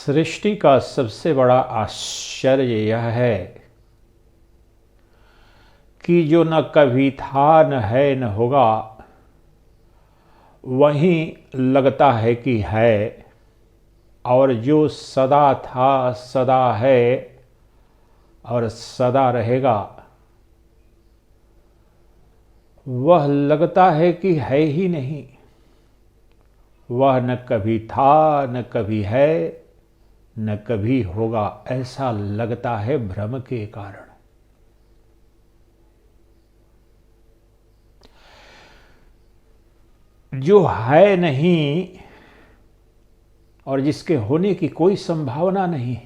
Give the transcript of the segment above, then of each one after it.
सृष्टि का सबसे बड़ा आश्चर्य यह है कि जो न कभी था न है न होगा, वहीं लगता है कि है, और जो सदा था सदा है और सदा रहेगा, वह लगता है कि है ही नहीं। वह न कभी था न कभी है न कभी होगा, ऐसा लगता है भ्रम के कारण। जो है नहीं और जिसके होने की कोई संभावना नहीं,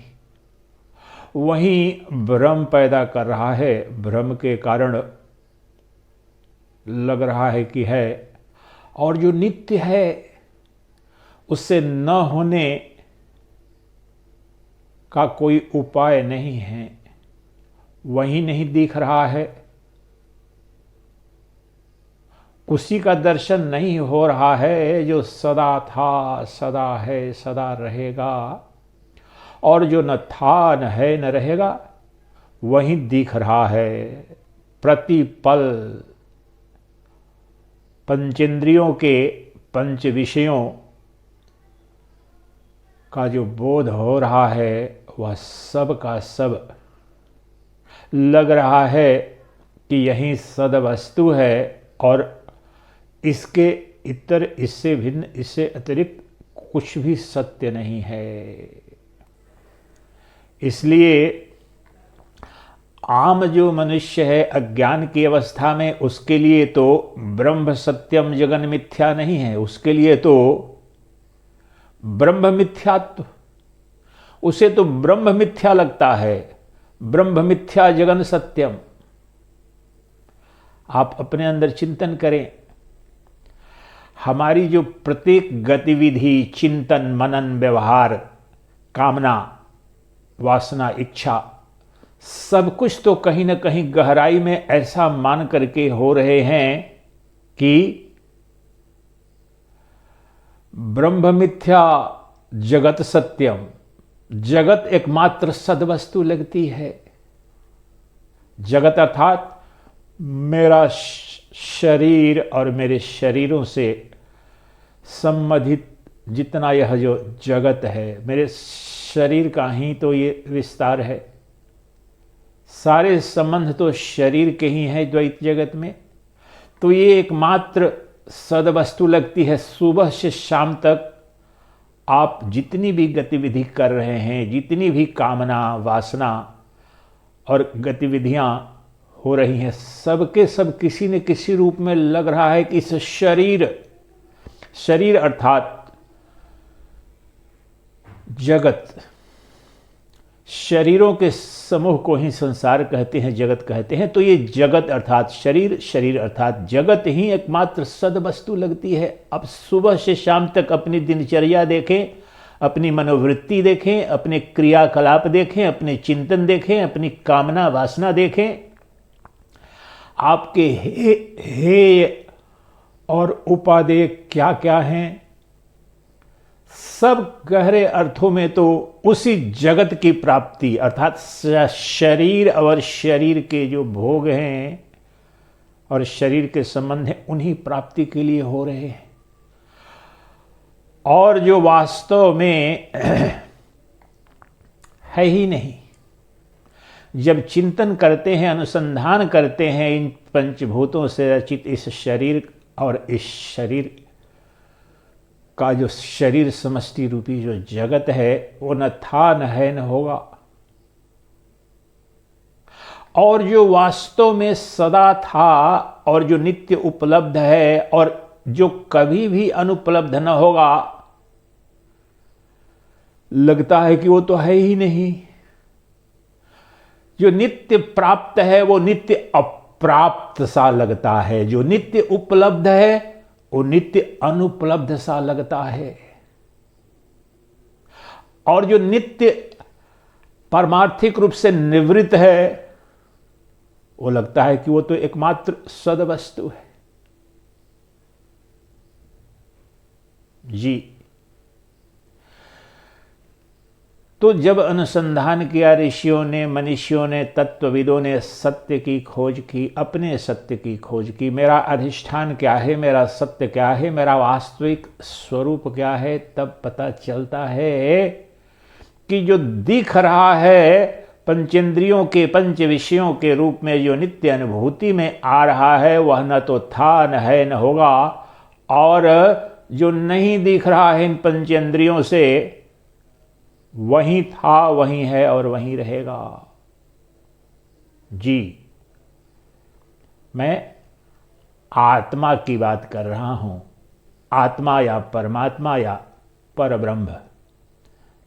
वहीं भ्रम पैदा कर रहा है। भ्रम के कारण लग रहा है कि है, और जो नित्य है उससे न होने का कोई उपाय नहीं है, वही नहीं दिख रहा है। उसी का दर्शन नहीं हो रहा है जो सदा था सदा है सदा रहेगा, और जो न था न है न रहेगा, वही दिख रहा है। प्रतिपल पंचेंद्रियों के पंच विषयों का जो बोध हो रहा है, वह सब का सब लग रहा है कि यही सद वस्तु है, और इसके इतर, इससे भिन्न, इससे अतिरिक्त कुछ भी सत्य नहीं है। इसलिए आम जो मनुष्य है अज्ञान की अवस्था में, उसके लिए तो ब्रह्म सत्यम जगन मिथ्या नहीं है, उसके लिए तो ब्रह्म मिथ्यात्व, उसे तो ब्रह्म मिथ्या लगता है। ब्रह्म मिथ्या जगन सत्यम। आप अपने अंदर चिंतन करें, हमारी जो प्रत्येक गतिविधि, चिंतन, मनन, व्यवहार, कामना, वासना, इच्छा, सब कुछ तो कहीं ना कहीं गहराई में ऐसा मान करके हो रहे हैं कि ब्रह्म मिथ्या जगत सत्यम। जगत एकमात्र सदवस्तु लगती है। जगत अर्थात मेरा शरीर और मेरे शरीरों से संबंधित जितना यह जो जगत है, मेरे शरीर का ही तो ये विस्तार है। सारे संबंध तो शरीर के ही हैं द्वैत जगत में। तो ये एकमात्र सदवस्तु लगती है। सुबह से शाम तक आप जितनी भी गतिविधि कर रहे हैं, जितनी भी कामना, वासना और गतिविधियां हो रही हैं, सबके सब किसी न किसी रूप में लग रहा है कि इस शरीर अर्थात जगत, शरीरों के समूह को ही संसार कहते हैं, जगत कहते हैं। तो ये जगत अर्थात शरीर, शरीर अर्थात जगत ही एकमात्र सदवस्तु लगती है। अब सुबह से शाम तक अपनी दिनचर्या देखें, अपनी मनोवृत्ति देखें, अपने क्रियाकलाप देखें, अपने चिंतन देखें, अपनी कामना वासना देखें, आपके हे और उपादेय क्या क्या हैं, सब गहरे अर्थों में तो उसी जगत की प्राप्ति अर्थात शरीर और शरीर के जो भोग हैं और शरीर के संबंध हैं, उन्हीं प्राप्ति के लिए हो रहे हैं। और जो वास्तव में है ही नहीं। जब चिंतन करते हैं, अनुसंधान करते हैं इन पंचभूतों से रचित इस शरीर और इस शरीर का जो शरीर समष्टि रूपी जो जगत है, वो न था न है न होगा, और जो वास्तव में सदा था और जो नित्य उपलब्ध है और जो कभी भी अनुपलब्ध न होगा, लगता है कि वो तो है ही नहीं। जो नित्य प्राप्त है वो नित्य अप्राप्त सा लगता है, जो नित्य उपलब्ध है वो नित्य अनुपलब्ध सा लगता है, और जो नित्य पारमार्थिक रूप से निवृत्त है वो लगता है कि वो तो एकमात्र सदवस्तु है। जी, तो जब अनुसंधान किया ऋषियों ने, मनीषियों ने, तत्वविदों ने सत्य की खोज की, अपने सत्य की खोज की, मेरा अधिष्ठान क्या है, मेरा सत्य क्या है, मेरा वास्तविक स्वरूप क्या है, तब पता चलता है कि जो दिख रहा है पंचेंद्रियों के, पंच विषयों के रूप में, जो नित्य अनुभूति में आ रहा है, वह न तो था, न है, न होगा। और जो नहीं दिख रहा है इन पंचेंद्रियों से, वहीं था, वहीं है और वहीं रहेगा। जी, मैं आत्मा की बात कर रहा हूं। आत्मा या परमात्मा या परब्रह्म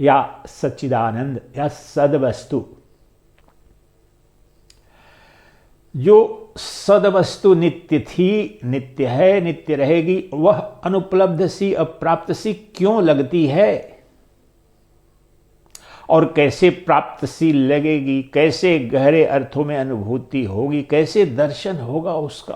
या सच्चिदानंद या सदवस्तु। जो सदवस्तु नित्य थी, नित्य है, नित्य रहेगी, वह अनुपलब्ध सी, अप्राप्त सी क्यों लगती है और कैसे प्राप्त सी लगेगी, कैसे गहरे अर्थों में अनुभूति होगी, कैसे दर्शन होगा उसका।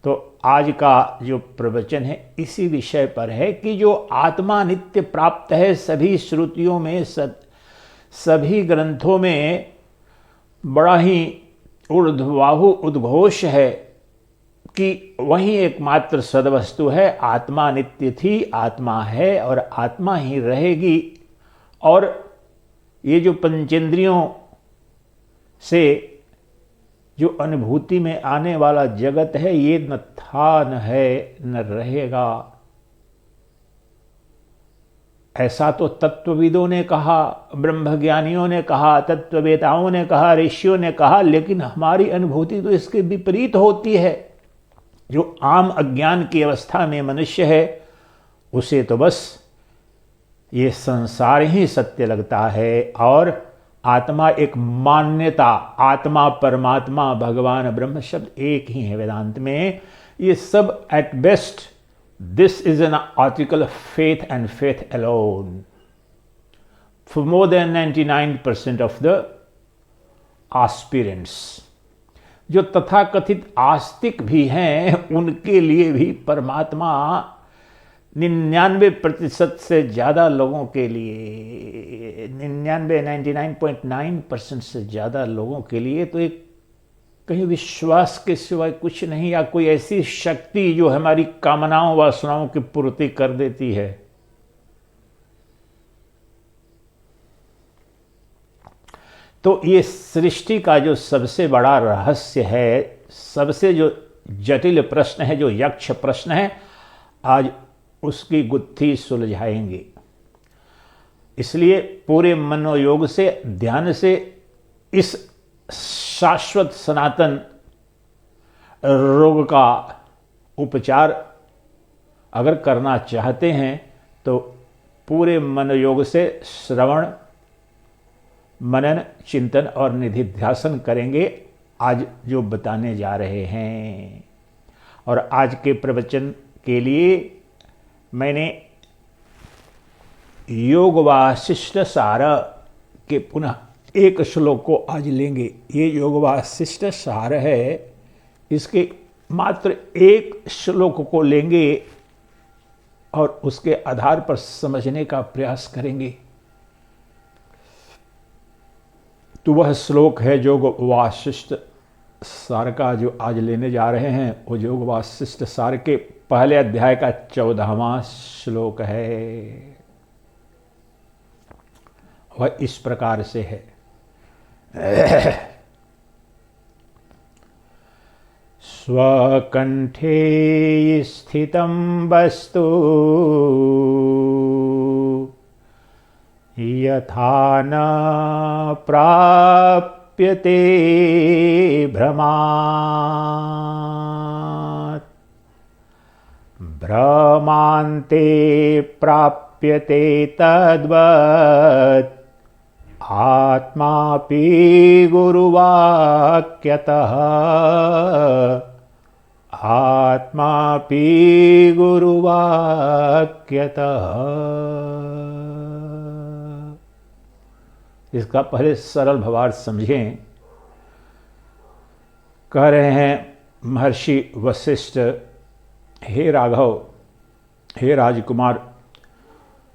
तो आज का जो प्रवचन है इसी विषय पर है कि जो आत्मा नित्य प्राप्त है, सभी श्रुतियों में, सभी ग्रंथों में बड़ा ही ऊर्ध्वबाहु उद्घोष है कि वही एकमात्र सदवस्तु है। आत्मा नित्य थी, आत्मा है और आत्मा ही रहेगी। और ये जो पंचेंद्रियों से जो अनुभूति में आने वाला जगत है, ये न था, न है, न रहेगा। ऐसा तो तत्वविदों ने कहा, ब्रह्मज्ञानियों ने कहा, तत्ववेताओं ने कहा, ऋषियों ने कहा, लेकिन हमारी अनुभूति तो इसके विपरीत होती है। जो आम अज्ञान की अवस्था में मनुष्य है, उसे तो बस ये संसार ही सत्य लगता है और आत्मा एक मान्यता, आत्मा, परमात्मा, भगवान, ब्रह्म शब्द एक ही है वेदांत में। ये सब at best this is an article of faith and faith alone for more than 99% of the aspirants. जो तथाकथित आस्तिक भी हैं, उनके लिए भी परमात्मा 99% से ज़्यादा लोगों के लिए, 99.9% से ज़्यादा लोगों के लिए तो एक कहीं विश्वास के सिवाय कुछ नहीं, या कोई ऐसी शक्ति जो हमारी कामनाओं वासनाओं की पूर्ति कर देती है। तो ये सृष्टि का जो सबसे बड़ा रहस्य है, सबसे जो जटिल प्रश्न है, जो यक्ष प्रश्न है, आज उसकी गुत्थी सुलझाएंगे। इसलिए पूरे मनोयोग से, ध्यान से इस शाश्वत सनातन रोग का उपचार अगर करना चाहते हैं तो पूरे मनोयोग से श्रवण, मनन, चिंतन और निधिध्यासन करेंगे, आज जो बताने जा रहे हैं। और आज के प्रवचन के लिए मैंने योग वासिष्ठ सार के पुनः एक श्लोक को आज लेंगे। ये योग वासिष्ठ सार है, इसके मात्र एक श्लोक को लेंगे और उसके आधार पर समझने का प्रयास करेंगे। तो वह श्लोक है योग वासिष्ठ सार का, जो आज लेने जा रहे हैं। वो योग वासिष्ठ सार के पहले अध्याय का 14वां श्लोक है। वह इस प्रकार से है। स्वकंठे स्थितं वस्तु यथा न प्राप्यते भ्रमात्, भ्रमान्ते प्राप्यते तद्वत् आत्मापि गुरुवाक्यतः, आत्मापि गुरुवाक्यतः। इसका पहले सरल भावार्थ समझें। कह रहे हैं महर्षि वशिष्ठ, हे राघव, हे राजकुमार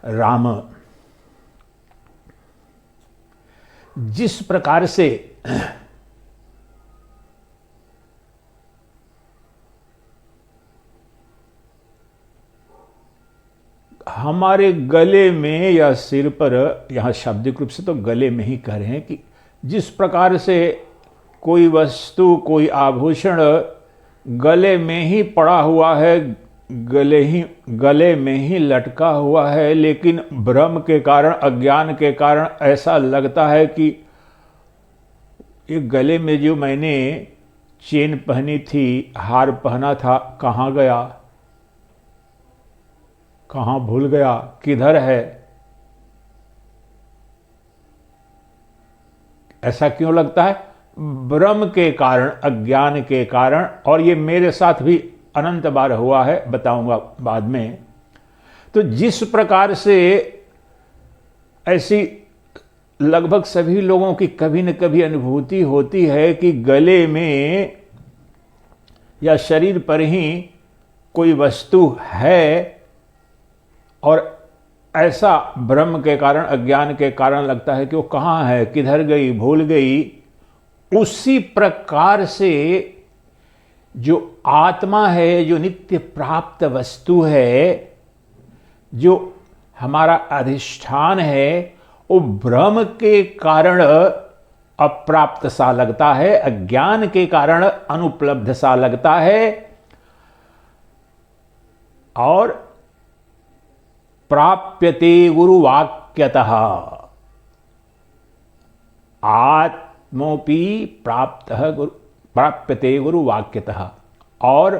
राम, जिस प्रकार से हमारे गले में या सिर पर, यहाँ शाब्दिक रूप से तो गले में ही कह रहे हैं कि जिस प्रकार से कोई वस्तु, कोई आभूषण गले में ही पड़ा हुआ है, गले में ही लटका हुआ है, लेकिन भ्रम के कारण, अज्ञान के कारण ऐसा लगता है कि ये गले में जो मैंने चेन पहनी थी, हार पहना था, कहाँ गया, कहाँ भूल गया, किधर है? ऐसा क्यों लगता है? भ्रम के कारण, अज्ञान के कारण। और ये मेरे साथ भी अनंत बार हुआ है, बताऊंगा बाद में। तो जिस प्रकार से ऐसी लगभग सभी लोगों की कभी न कभी अनुभूति होती है कि गले में या शरीर पर ही कोई वस्तु है, और ऐसा भ्रम के कारण, अज्ञान के कारण लगता है कि वो कहाँ है, किधर गई, भूल गई। उसी प्रकार से जो आत्मा है, जो नित्य प्राप्त वस्तु है, जो हमारा अधिष्ठान है, वो भ्रम के कारण अप्राप्त सा लगता है, अज्ञान के कारण अनुपलब्ध सा लगता है, और प्राप्यते गुरुवाक्यतः, आत्मोपि प्राप्यते गुरुवाक्यतः। और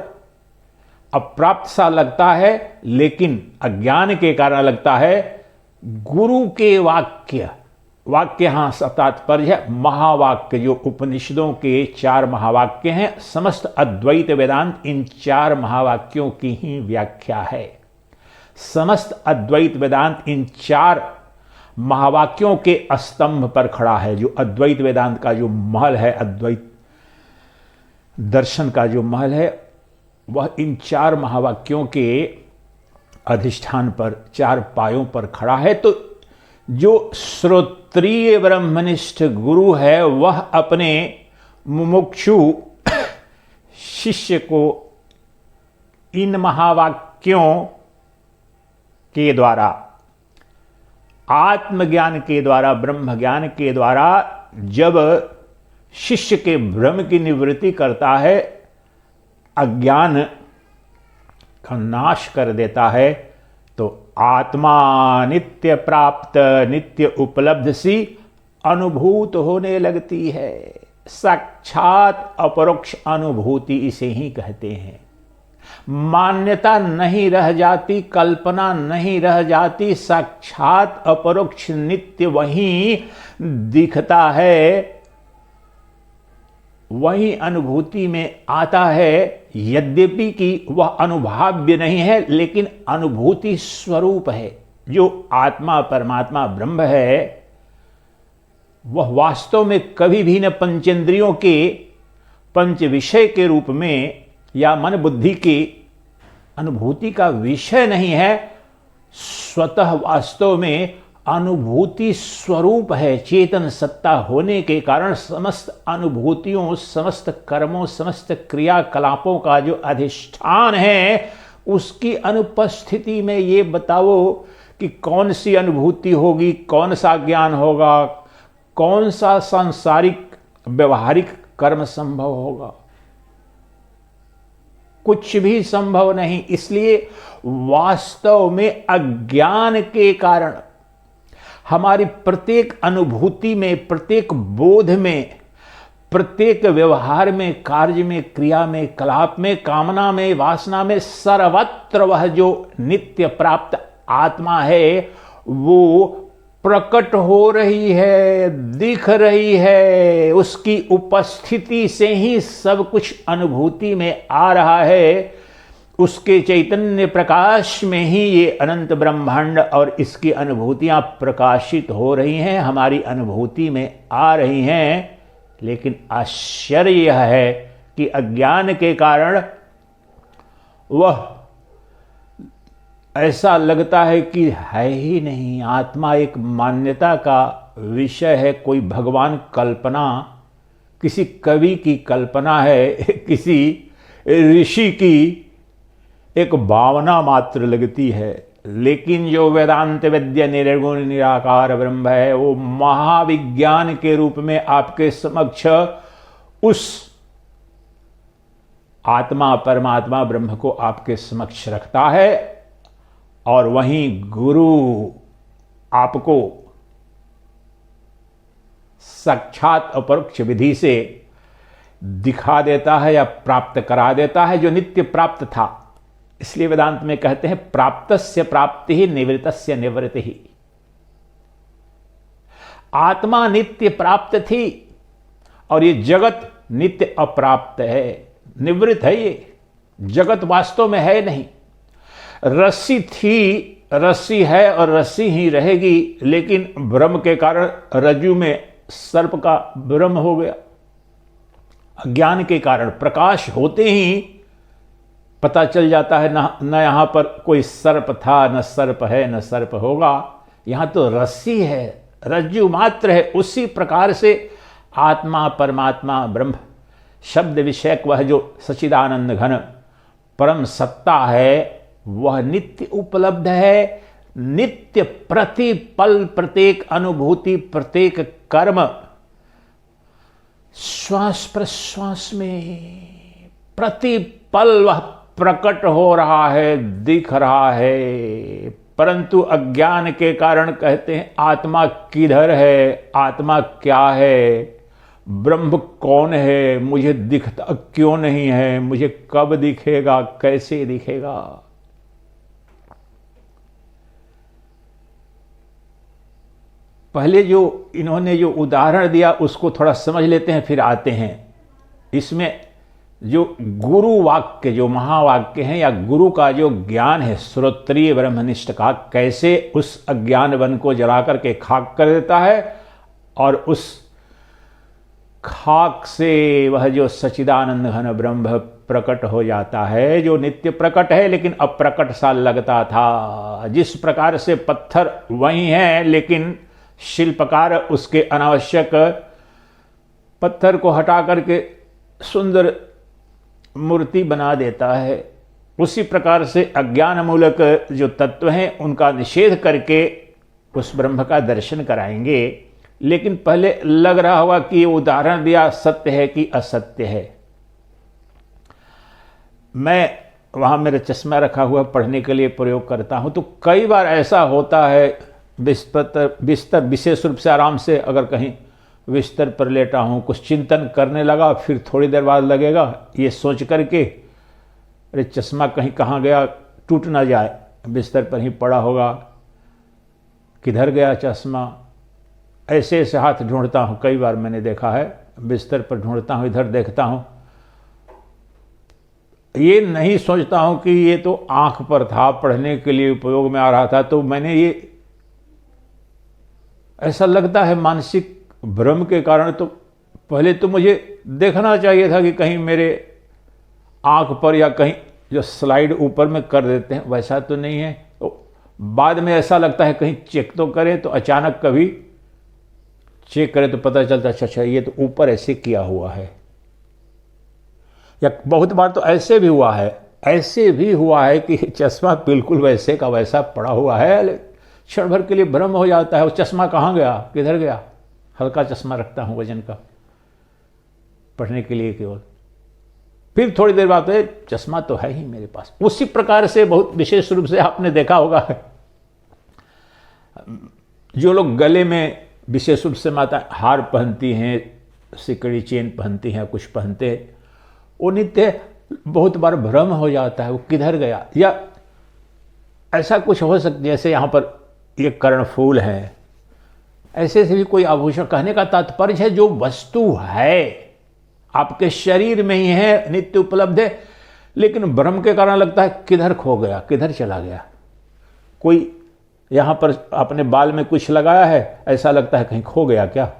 अप्राप्त सा लगता है, लेकिन अज्ञान के कारण लगता है गुरु के वाक्य। वाक्य यहां तात्पर्य है महावाक्य, जो उपनिषदों के 4 महावाक्य हैं। समस्त अद्वैत वेदांत इन 4 महावाक्यों की ही व्याख्या है। समस्त अद्वैत वेदांत इन 4 महावाक्यों के स्तंभ पर खड़ा है। जो अद्वैत वेदांत का जो महल है, अद्वैत दर्शन का जो महल है, वह इन 4 महावाक्यों के अधिष्ठान पर, 4 पायों पर खड़ा है। तो जो श्रोत्रिय ब्रह्मनिष्ठ गुरु है, वह अपने मुमुक्षु शिष्य को इन महावाक्यों के द्वारा, आत्मज्ञान के द्वारा, ब्रह्म ज्ञान के द्वारा जब शिष्य के भ्रम की निवृत्ति करता है, अज्ञान का नाश कर देता है, तो आत्मा नित्य प्राप्त, नित्य उपलब्ध सी अनुभूत होने लगती है। साक्षात अपरोक्ष अनुभूति इसे ही कहते हैं। मान्यता नहीं रह जाती, कल्पना नहीं रह जाती, साक्षात अपरोक्ष नित्य वही दिखता है, वही अनुभूति में आता है। यद्यपि कि वह अनुभाव्य नहीं है, लेकिन अनुभूति स्वरूप है। जो आत्मा, परमात्मा, ब्रह्म है, वह वास्तव में कभी भी न पंचेंद्रियों के, पंच विषय के रूप में या मन बुद्धि की अनुभूति का विषय नहीं है। स्वतः वास्तव में अनुभूति स्वरूप है। चेतन सत्ता होने के कारण समस्त अनुभूतियों, समस्त कर्मों, समस्त क्रियाकलापों का जो अधिष्ठान है, उसकी अनुपस्थिति में ये बताओ कि कौन सी अनुभूति होगी, कौन सा ज्ञान होगा, कौन सा सांसारिक व्यवहारिक कर्म संभव होगा? कुछ भी संभव नहीं। इसलिए वास्तव में अज्ञान के कारण हमारी प्रत्येक अनुभूति में, प्रत्येक बोध में, प्रत्येक व्यवहार में, कार्य में, क्रिया में, कलाप में, कामना में, वासना में, सर्वत्र वह जो नित्य प्राप्त आत्मा है, वो प्रकट हो रही है, दिख रही है। उसकी उपस्थिति से ही सब कुछ अनुभूति में आ रहा है। उसके चैतन्य प्रकाश में ही ये अनंत ब्रह्मांड और इसकी अनुभूतियां प्रकाशित हो रही हैं, हमारी अनुभूति में आ रही हैं। लेकिन आश्चर्य यह है कि अज्ञान के कारण वह ऐसा लगता है कि है ही नहीं। आत्मा एक मान्यता का विषय है, कोई भगवान कल्पना, किसी कवि की कल्पना है, किसी ऋषि की एक भावना मात्र लगती है। लेकिन जो वेदांत वेद्य निर्गुण निराकार ब्रह्म है, वो महाविज्ञान के रूप में आपके समक्ष उस आत्मा परमात्मा ब्रह्म को आपके समक्ष रखता है, और वहीं गुरु आपको साक्षात अपरोक्ष विधि से दिखा देता है या प्राप्त करा देता है, जो नित्य प्राप्त था। इसलिए वेदांत में कहते हैं प्राप्तस्य प्राप्ति ही निवृत्तस्य निवृत्ति ही। आत्मा नित्य प्राप्त थी और ये जगत नित्य अप्राप्त है, निवृत्त है। ये जगत वास्तव में है नहीं। रस्सी थी, रस्सी है और रस्सी ही रहेगी, लेकिन भ्रम के कारण रज्जु में सर्प का भ्रम हो गया। अज्ञान के कारण प्रकाश होते ही पता चल जाता है न यहां पर कोई सर्प था, न सर्प है, न सर्प होगा। यहां तो रस्सी है, रज्जु मात्र है। उसी प्रकार से आत्मा परमात्मा ब्रह्म शब्द विषयक वह जो सच्चिदानंद घन परम सत्ता है, वह नित्य उपलब्ध है। नित्य प्रति पल प्रत्येक अनुभूति, प्रत्येक कर्म, श्वास प्रश्वास में प्रति पल वह प्रकट हो रहा है, दिख रहा है। परंतु अज्ञान के कारण कहते हैं आत्मा किधर है, आत्मा क्या है, ब्रह्म कौन है, मुझे दिखता क्यों नहीं है, मुझे कब दिखेगा, कैसे दिखेगा। पहले जो इन्होंने जो उदाहरण दिया उसको थोड़ा समझ लेते हैं, फिर आते हैं इसमें जो गुरु वाक्य, जो महावाक्य हैं, या गुरु का जो ज्ञान है श्रोत्रिय ब्रह्मनिष्ठ का, कैसे उस अज्ञान वन को जला करके खाक कर देता है, और उस खाक से वह जो सच्चिदानंद घन ब्रह्म प्रकट हो जाता है, जो नित्य प्रकट है लेकिन अप्रकट सा लगता था। जिस प्रकार से पत्थर वही है, लेकिन शिल्पकार उसके अनावश्यक पत्थर को हटा करके सुंदर मूर्ति बना देता है, उसी प्रकार से अज्ञान मूलक जो तत्व हैं उनका निषेध करके उस ब्रह्म का दर्शन कराएंगे। लेकिन पहले लग रहा होगा कि ये उदाहरण दिया सत्य है कि असत्य है। मैं वहाँ मेरा चश्मा रखा हुआ पढ़ने के लिए प्रयोग करता हूँ, तो कई बार ऐसा होता है, बिस्तर विशेष रूप से आराम से अगर कहीं बिस्तर पर लेटा हूँ, कुछ चिंतन करने लगा, फिर थोड़ी देर बाद लगेगा ये सोच करके अरे चश्मा कहीं कहाँ गया, टूट ना जाए, बिस्तर पर ही पड़ा होगा, किधर गया चश्मा। ऐसे ऐसे हाथ ढूंढता हूँ, कई बार मैंने देखा है, बिस्तर पर ढूंढता हूँ, इधर देखता हूँ, ये नहीं सोचता हूँ कि ये तो आँख पर था, पढ़ने के लिए उपयोग में आ रहा था, तो मैंने ये ऐसा लगता है मानसिक भ्रम के कारण। तो पहले तो मुझे देखना चाहिए था कि कहीं मेरे आँख पर या कहीं जो स्लाइड ऊपर में कर देते हैं वैसा तो नहीं है। तो बाद में ऐसा लगता है कहीं चेक तो करें, तो अचानक कभी चेक करें तो पता चलता अच्छा ये तो ऊपर ऐसे किया हुआ है। या बहुत बार तो ऐसे भी हुआ है कि चश्मा बिल्कुल वैसे का वैसा पड़ा हुआ है, क्षण भर के लिए भ्रम हो जाता है वो चश्मा कहाँ गया, किधर गया। हल्का चश्मा रखता हूँ वजन का, पढ़ने के लिए केवल, फिर थोड़ी देर बाद चश्मा तो है ही मेरे पास। उसी प्रकार से बहुत विशेष रूप से आपने देखा होगा जो लोग गले में विशेष रूप से माता हार पहनती हैं, सिकड़ी चेन पहनती हैं, कुछ पहनते हैं, वो नित्य बहुत बार भ्रम हो जाता है वो किधर गया। या ऐसा कुछ हो सकता है जैसे यहाँ पर ये कर्णफूल है, ऐसे से भी कोई आभूषण। कहने का तात्पर्य है जो वस्तु है आपके शरीर में ही है, नित्य उपलब्ध है, लेकिन भ्रम के कारण लगता है किधर खो गया, किधर चला गया। कोई यहाँ पर अपने बाल में कुछ लगाया है, ऐसा लगता है कहीं खो गया क्या,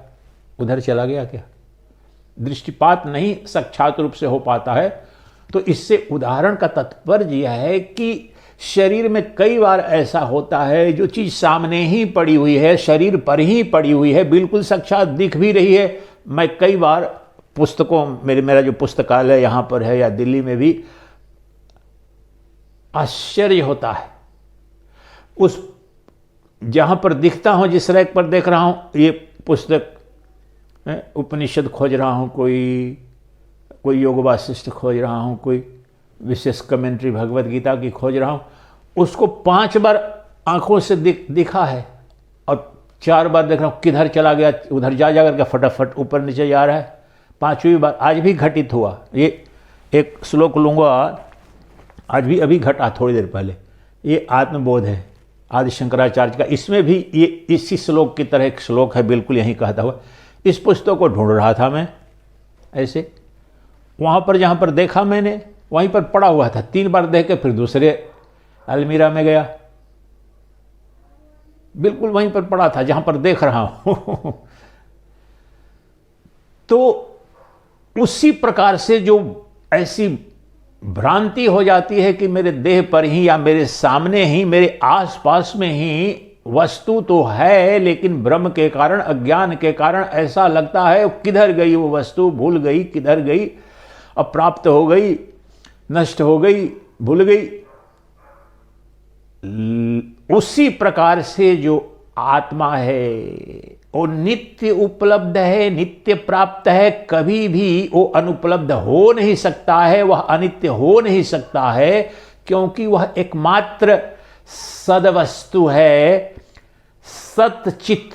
उधर चला गया क्या। दृष्टिपात नहीं साक्षात रूप से हो पाता है। तो इससे उदाहरण का तात्पर्य यह है कि शरीर में कई बार ऐसा होता है जो चीज सामने ही पड़ी हुई है, शरीर पर ही पड़ी हुई है, बिल्कुल साक्षात दिख भी रही है। मैं कई बार पुस्तकों, मेरा जो पुस्तकालय यहाँ पर है या दिल्ली में भी, आश्चर्य होता है उस जहाँ पर दिखता हूँ, जिस रैक पर देख रहा हूँ ये पुस्तक, उपनिषद खोज रहा हूँ, कोई योग वासिष्ठ खोज रहा हूँ, कोई विशेष कमेंट्री भगवत गीता की खोज रहा हूँ, उसको 5 बार आंखों से दिखा है और 4 बार देख रहा हूँ किधर चला गया, उधर जा करके फटाफट ऊपर नीचे जा रहा है। 5वीं बार आज भी घटित हुआ। ये एक श्लोक लूँगा, आज भी अभी घटा थोड़ी देर पहले। ये आत्मबोध है आदि शंकराचार्य का। इसमें भी ये इसी श्लोक की तरह एक श्लोक है, बिल्कुल यही कहता हुआ। इस पुस्तक को ढूंढ रहा था मैं, ऐसे वहाँ पर जहाँ पर देखा मैंने वहीं पर पड़ा हुआ था। 3 बार देख के फिर दूसरे अलमीरा में गया, बिल्कुल वहीं पर पड़ा था जहाँ पर देख रहा हूँ। तो उसी प्रकार से जो ऐसी भ्रांति हो जाती है कि मेरे देह पर ही या मेरे सामने ही, मेरे आसपास में ही वस्तु तो है, लेकिन भ्रम के कारण, अज्ञान के कारण ऐसा लगता है किधर गई वो वस्तु, भूल गई, किधर गई, अप्राप्त हो गई, नष्ट हो गई, भूल गई। उसी प्रकार से जो आत्मा है वो नित्य उपलब्ध है, नित्य प्राप्त है, कभी भी वो अनुपलब्ध हो नहीं सकता है, वह अनित्य हो नहीं सकता है, क्योंकि वह एकमात्र सदवस्तु है। सतचित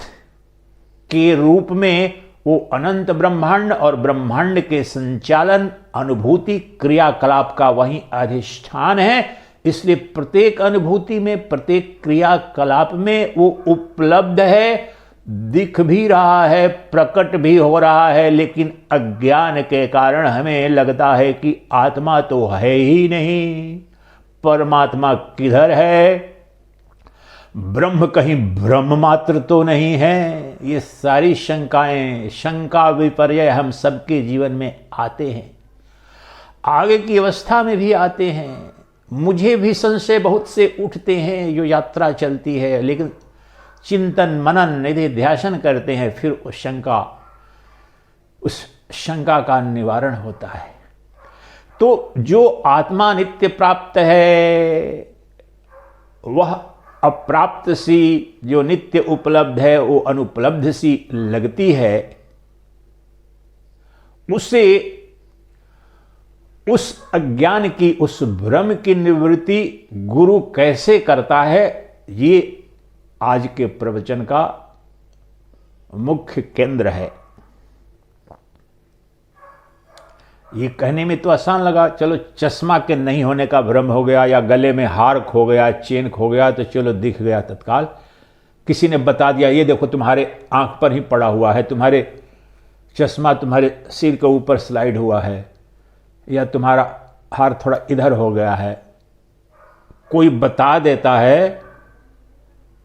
के रूप में वो अनंत ब्रह्मांड और ब्रह्मांड के संचालन, अनुभूति, क्रियाकलाप का वही अधिष्ठान है। इसलिए प्रत्येक अनुभूति में, प्रत्येक क्रियाकलाप में वो उपलब्ध है, दिख भी रहा है, प्रकट भी हो रहा है। लेकिन अज्ञान के कारण हमें लगता है कि आत्मा तो है ही नहीं, परमात्मा किधर है, ब्रह्म कहीं ब्रह्म मात्र तो नहीं है। ये सारी शंकाएं, शंका विपर्य हम सबके जीवन में आते हैं, आगे की अवस्था में भी आते हैं। मुझे भी संशय बहुत से उठते हैं जो यात्रा चलती है, लेकिन चिंतन मनन निधि ध्यान करते हैं, फिर उस शंका का निवारण होता है। तो जो आत्मा नित्य प्राप्त है, वह अप्राप्त सी जो नित्य उपलब्ध है वो अनुपलब्ध सी लगती है। उसे उस अज्ञान की, उस भ्रम की निवृत्ति गुरु कैसे करता है, ये आज के प्रवचन का मुख्य केंद्र है। ये कहने में तो आसान लगा, चलो चश्मा के नहीं होने का भ्रम हो गया, या गले में हार खो गया, चेन खो गया, तो चलो दिख गया तत्काल। किसी ने बता दिया ये देखो तुम्हारे आंख पर ही पड़ा हुआ है, तुम्हारे चश्मा तुम्हारे सिर के ऊपर स्लाइड हुआ है, या तुम्हारा हार थोड़ा इधर हो गया है, कोई बता देता है।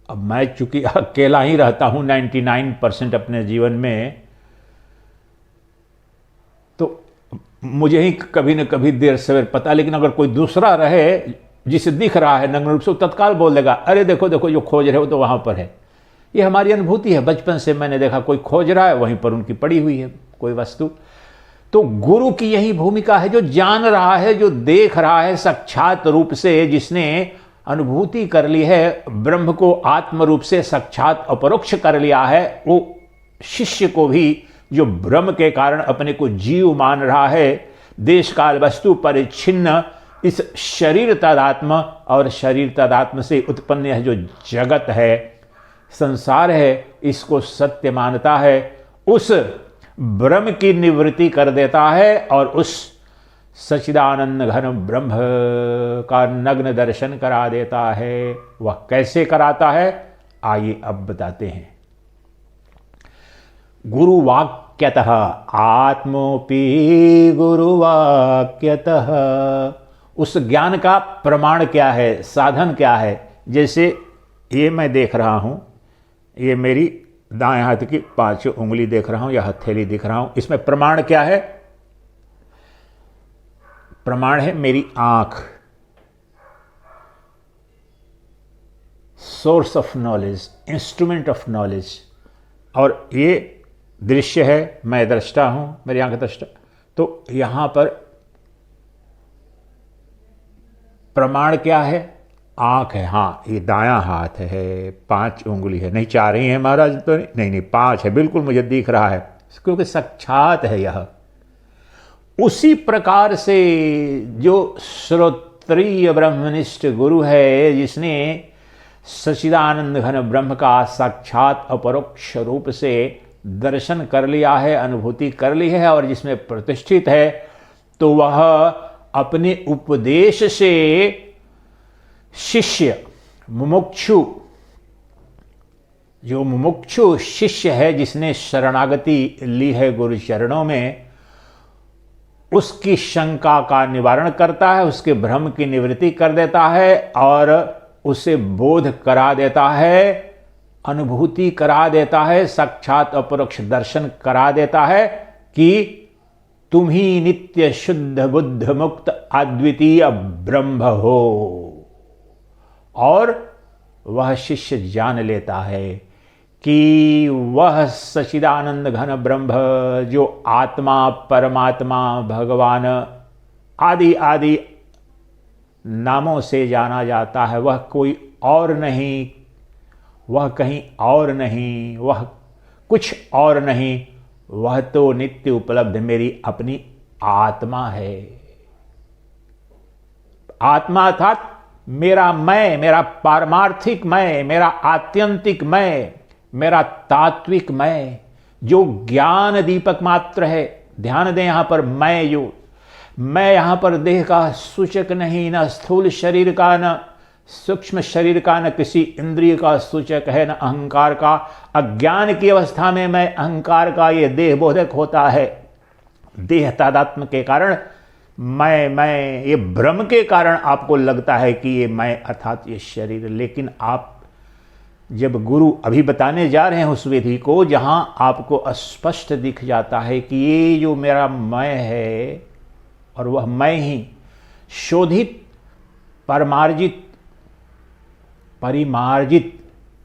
अब मैं चूंकि अकेला ही रहता हूं 99% अपने जीवन में, तो मुझे ही कभी न कभी देर सवेर पता। लेकिन अगर कोई दूसरा रहे जिसे दिख रहा है नग्न रूप से, तत्काल बोल देगा अरे देखो देखो जो खोज रहे हो तो वहां पर है। ये हमारी अनुभूति है, बचपन से मैंने देखा कोई खोज रहा है, वहीं पर उनकी पड़ी हुई है कोई वस्तु। तो गुरु की यही भूमिका है, जो जान रहा है, जो देख रहा है साक्षात रूप से, जिसने अनुभूति कर ली है, ब्रह्म को आत्म रूप से साक्षात अपरोक्ष कर लिया है, वो शिष्य को भी जो भ्रम के कारण अपने को जीव मान रहा है, देश काल वस्तु परिच्छिन्न इस शरीर तदात्म और शरीर तदात्म से उत्पन्न यह जो जगत है, संसार है, इसको सत्य मानता है, उस ब्रह्म की निवृत्ति कर देता है और उस सच्चिदानंद घन ब्रह्म का नग्न दर्शन करा देता है। वह कैसे कराता है आइए अब बताते हैं। गुरुवाक्यतः आत्मोपि गुरुवाक्यतः, उस ज्ञान का प्रमाण क्या है, साधन क्या है। जैसे ये मैं देख रहा हूं, ये मेरी दाएं हाथ की 5 उंगली देख रहा हूं या हथेली दिख रहा हूं, इसमें प्रमाण क्या है, प्रमाण है मेरी आंख। Source of knowledge, instrument of knowledge. और ये दृश्य है, मैं दृष्टा हूं, मेरी आंख दृष्टा। तो यहां पर प्रमाण क्या है? आंख है। हाँ, ये दायां हाथ है, 5 उंगली है, नहीं 4 ही है महाराज, तो नहीं 5 है, बिल्कुल मुझे दिख रहा है, क्योंकि साक्षात है यह। उसी प्रकार से जो श्रोत्रिय ब्रह्मनिष्ठ गुरु है, जिसने सच्चिदानंद घन ब्रह्म का साक्षात अपरोक्ष रूप से दर्शन कर लिया है, अनुभूति कर ली है, और जिसमें प्रतिष्ठित है, तो वह अपने उपदेश से शिष्य मुमुक्षु, जो मुमुक्षु शिष्य है, जिसने शरणागति ली है गुरु चरणों में, उसकी शंका का निवारण करता है, उसके भ्रम की निवृत्ति कर देता है, और उसे बोध करा देता है, अनुभूति करा देता है, साक्षात अपरोक्ष दर्शन करा देता है कि तुम ही नित्य शुद्ध बुद्ध मुक्त अद्वितीय ब्रह्म हो। और वह शिष्य जान लेता है कि वह सच्चिदानंद घन ब्रह्म, जो आत्मा, परमात्मा, भगवान आदि आदि नामों से जाना जाता है, वह कोई और नहीं, वह कहीं और नहीं, वह कुछ और नहीं, वह तो नित्य उपलब्ध मेरी अपनी आत्मा है। आत्मा अर्थात मेरा मैं, मेरा पारमार्थिक मैं, मेरा आत्यंतिक मैं, मेरा तात्विक मैं, जो ज्ञान दीपक मात्र है। ध्यान दें, यहां पर मैं, जो मैं यहां पर देह का सूचक नहीं, न स्थूल शरीर का, न सूक्ष्म शरीर का, न किसी इंद्रिय का सूचक है, न अहंकार का। अज्ञान की अवस्था में मैं अहंकार का ये देह बोधक होता है, देह तादात्म्य के कारण मैं, ये भ्रम के कारण आपको लगता है कि ये मैं अर्थात ये शरीर। लेकिन आप जब गुरु अभी बताने जा रहे हैं उस विधि को, जहां आपको स्पष्ट दिख जाता है कि ये जो मेरा मैं है, और वह मैं ही शोधित, परमार्जित, परिमार्जित,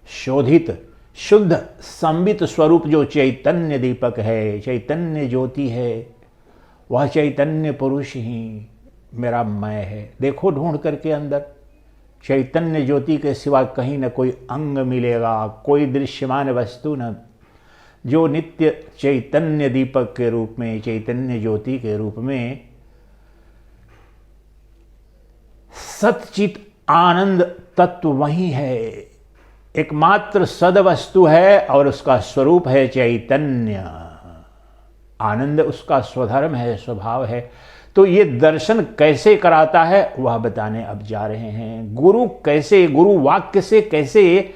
शोधित, शुद्ध, संबित स्वरूप जो चैतन्य दीपक है, चैतन्य ज्योति है, वह चैतन्य पुरुष ही मेरा मैं है। देखो ढूंढ करके अंदर, चैतन्य ज्योति के सिवा कहीं न कोई अंग मिलेगा, कोई दृश्यमान वस्तु न, जो नित्य चैतन्य दीपक के रूप में, चैतन्य ज्योति के रूप में सच्चित आनंद तत्व वही है, एकमात्र सद वस्तु है, और उसका स्वरूप है चैतन्य। आनंद उसका स्वधर्म है, स्वभाव है। तो ये दर्शन कैसे कराता है वह बताने अब जा रहे हैं। गुरु कैसे, गुरु वाक्य से कैसे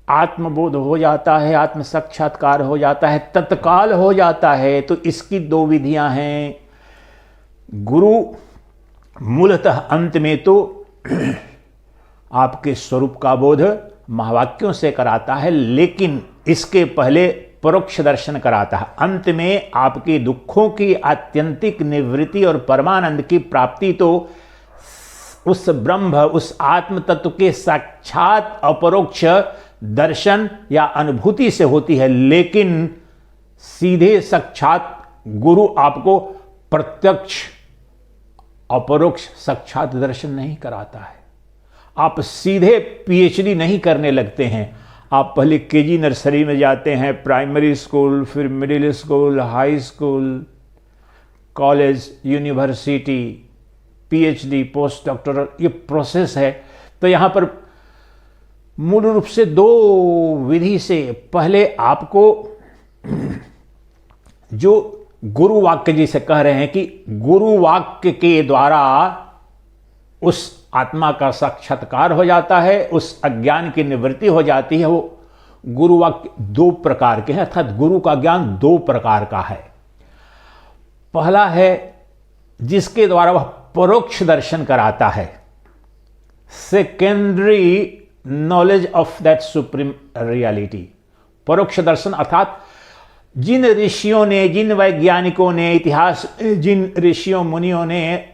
आत्मबोध हो जाता है, आत्म साक्षात्कार हो जाता है, तत्काल हो जाता है। तो इसकी 2 विधियां हैं। गुरु मूलतः अंत में तो आपके स्वरूप का बोध महावाक्यों से कराता है, लेकिन इसके पहले परोक्ष दर्शन कराता है। अंत में आपके दुखों की आत्यंतिक निवृत्ति और परमानंद की प्राप्ति तो उस ब्रह्म, उस आत्म तत्व के साक्षात अपरोक्ष दर्शन या अनुभूति से होती है। लेकिन सीधे साक्षात गुरु आपको प्रत्यक्ष अपरोक्ष साक्षात दर्शन नहीं कराता है। आप सीधे पीएचडी नहीं करने लगते हैं। आप पहले केजी नर्सरी में जाते हैं, प्राइमरी स्कूल, फिर middle school, high school, college, university, PhD, post doctoral, ये प्रोसेस है। तो यहाँ पर मूल रूप से 2 विधि से, पहले आपको जो गुरु वाक्य जिसे कह रहे हैं कि गुरु वाक्य के द्वारा उस आत्मा का साक्षात्कार हो जाता है, उस अज्ञान की निवृत्ति हो जाती है। वो गुरु वाक्य 2 प्रकार के हैं, अर्थात गुरु का ज्ञान 2 प्रकार का है। पहला है जिसके द्वारा वह परोक्ष दर्शन कराता है, secondary knowledge of that supreme reality. परोक्ष दर्शन अर्थात जिन ऋषियों ने, जिन वैज्ञानिकों ने, इतिहास जिन ऋषियों मुनियों ने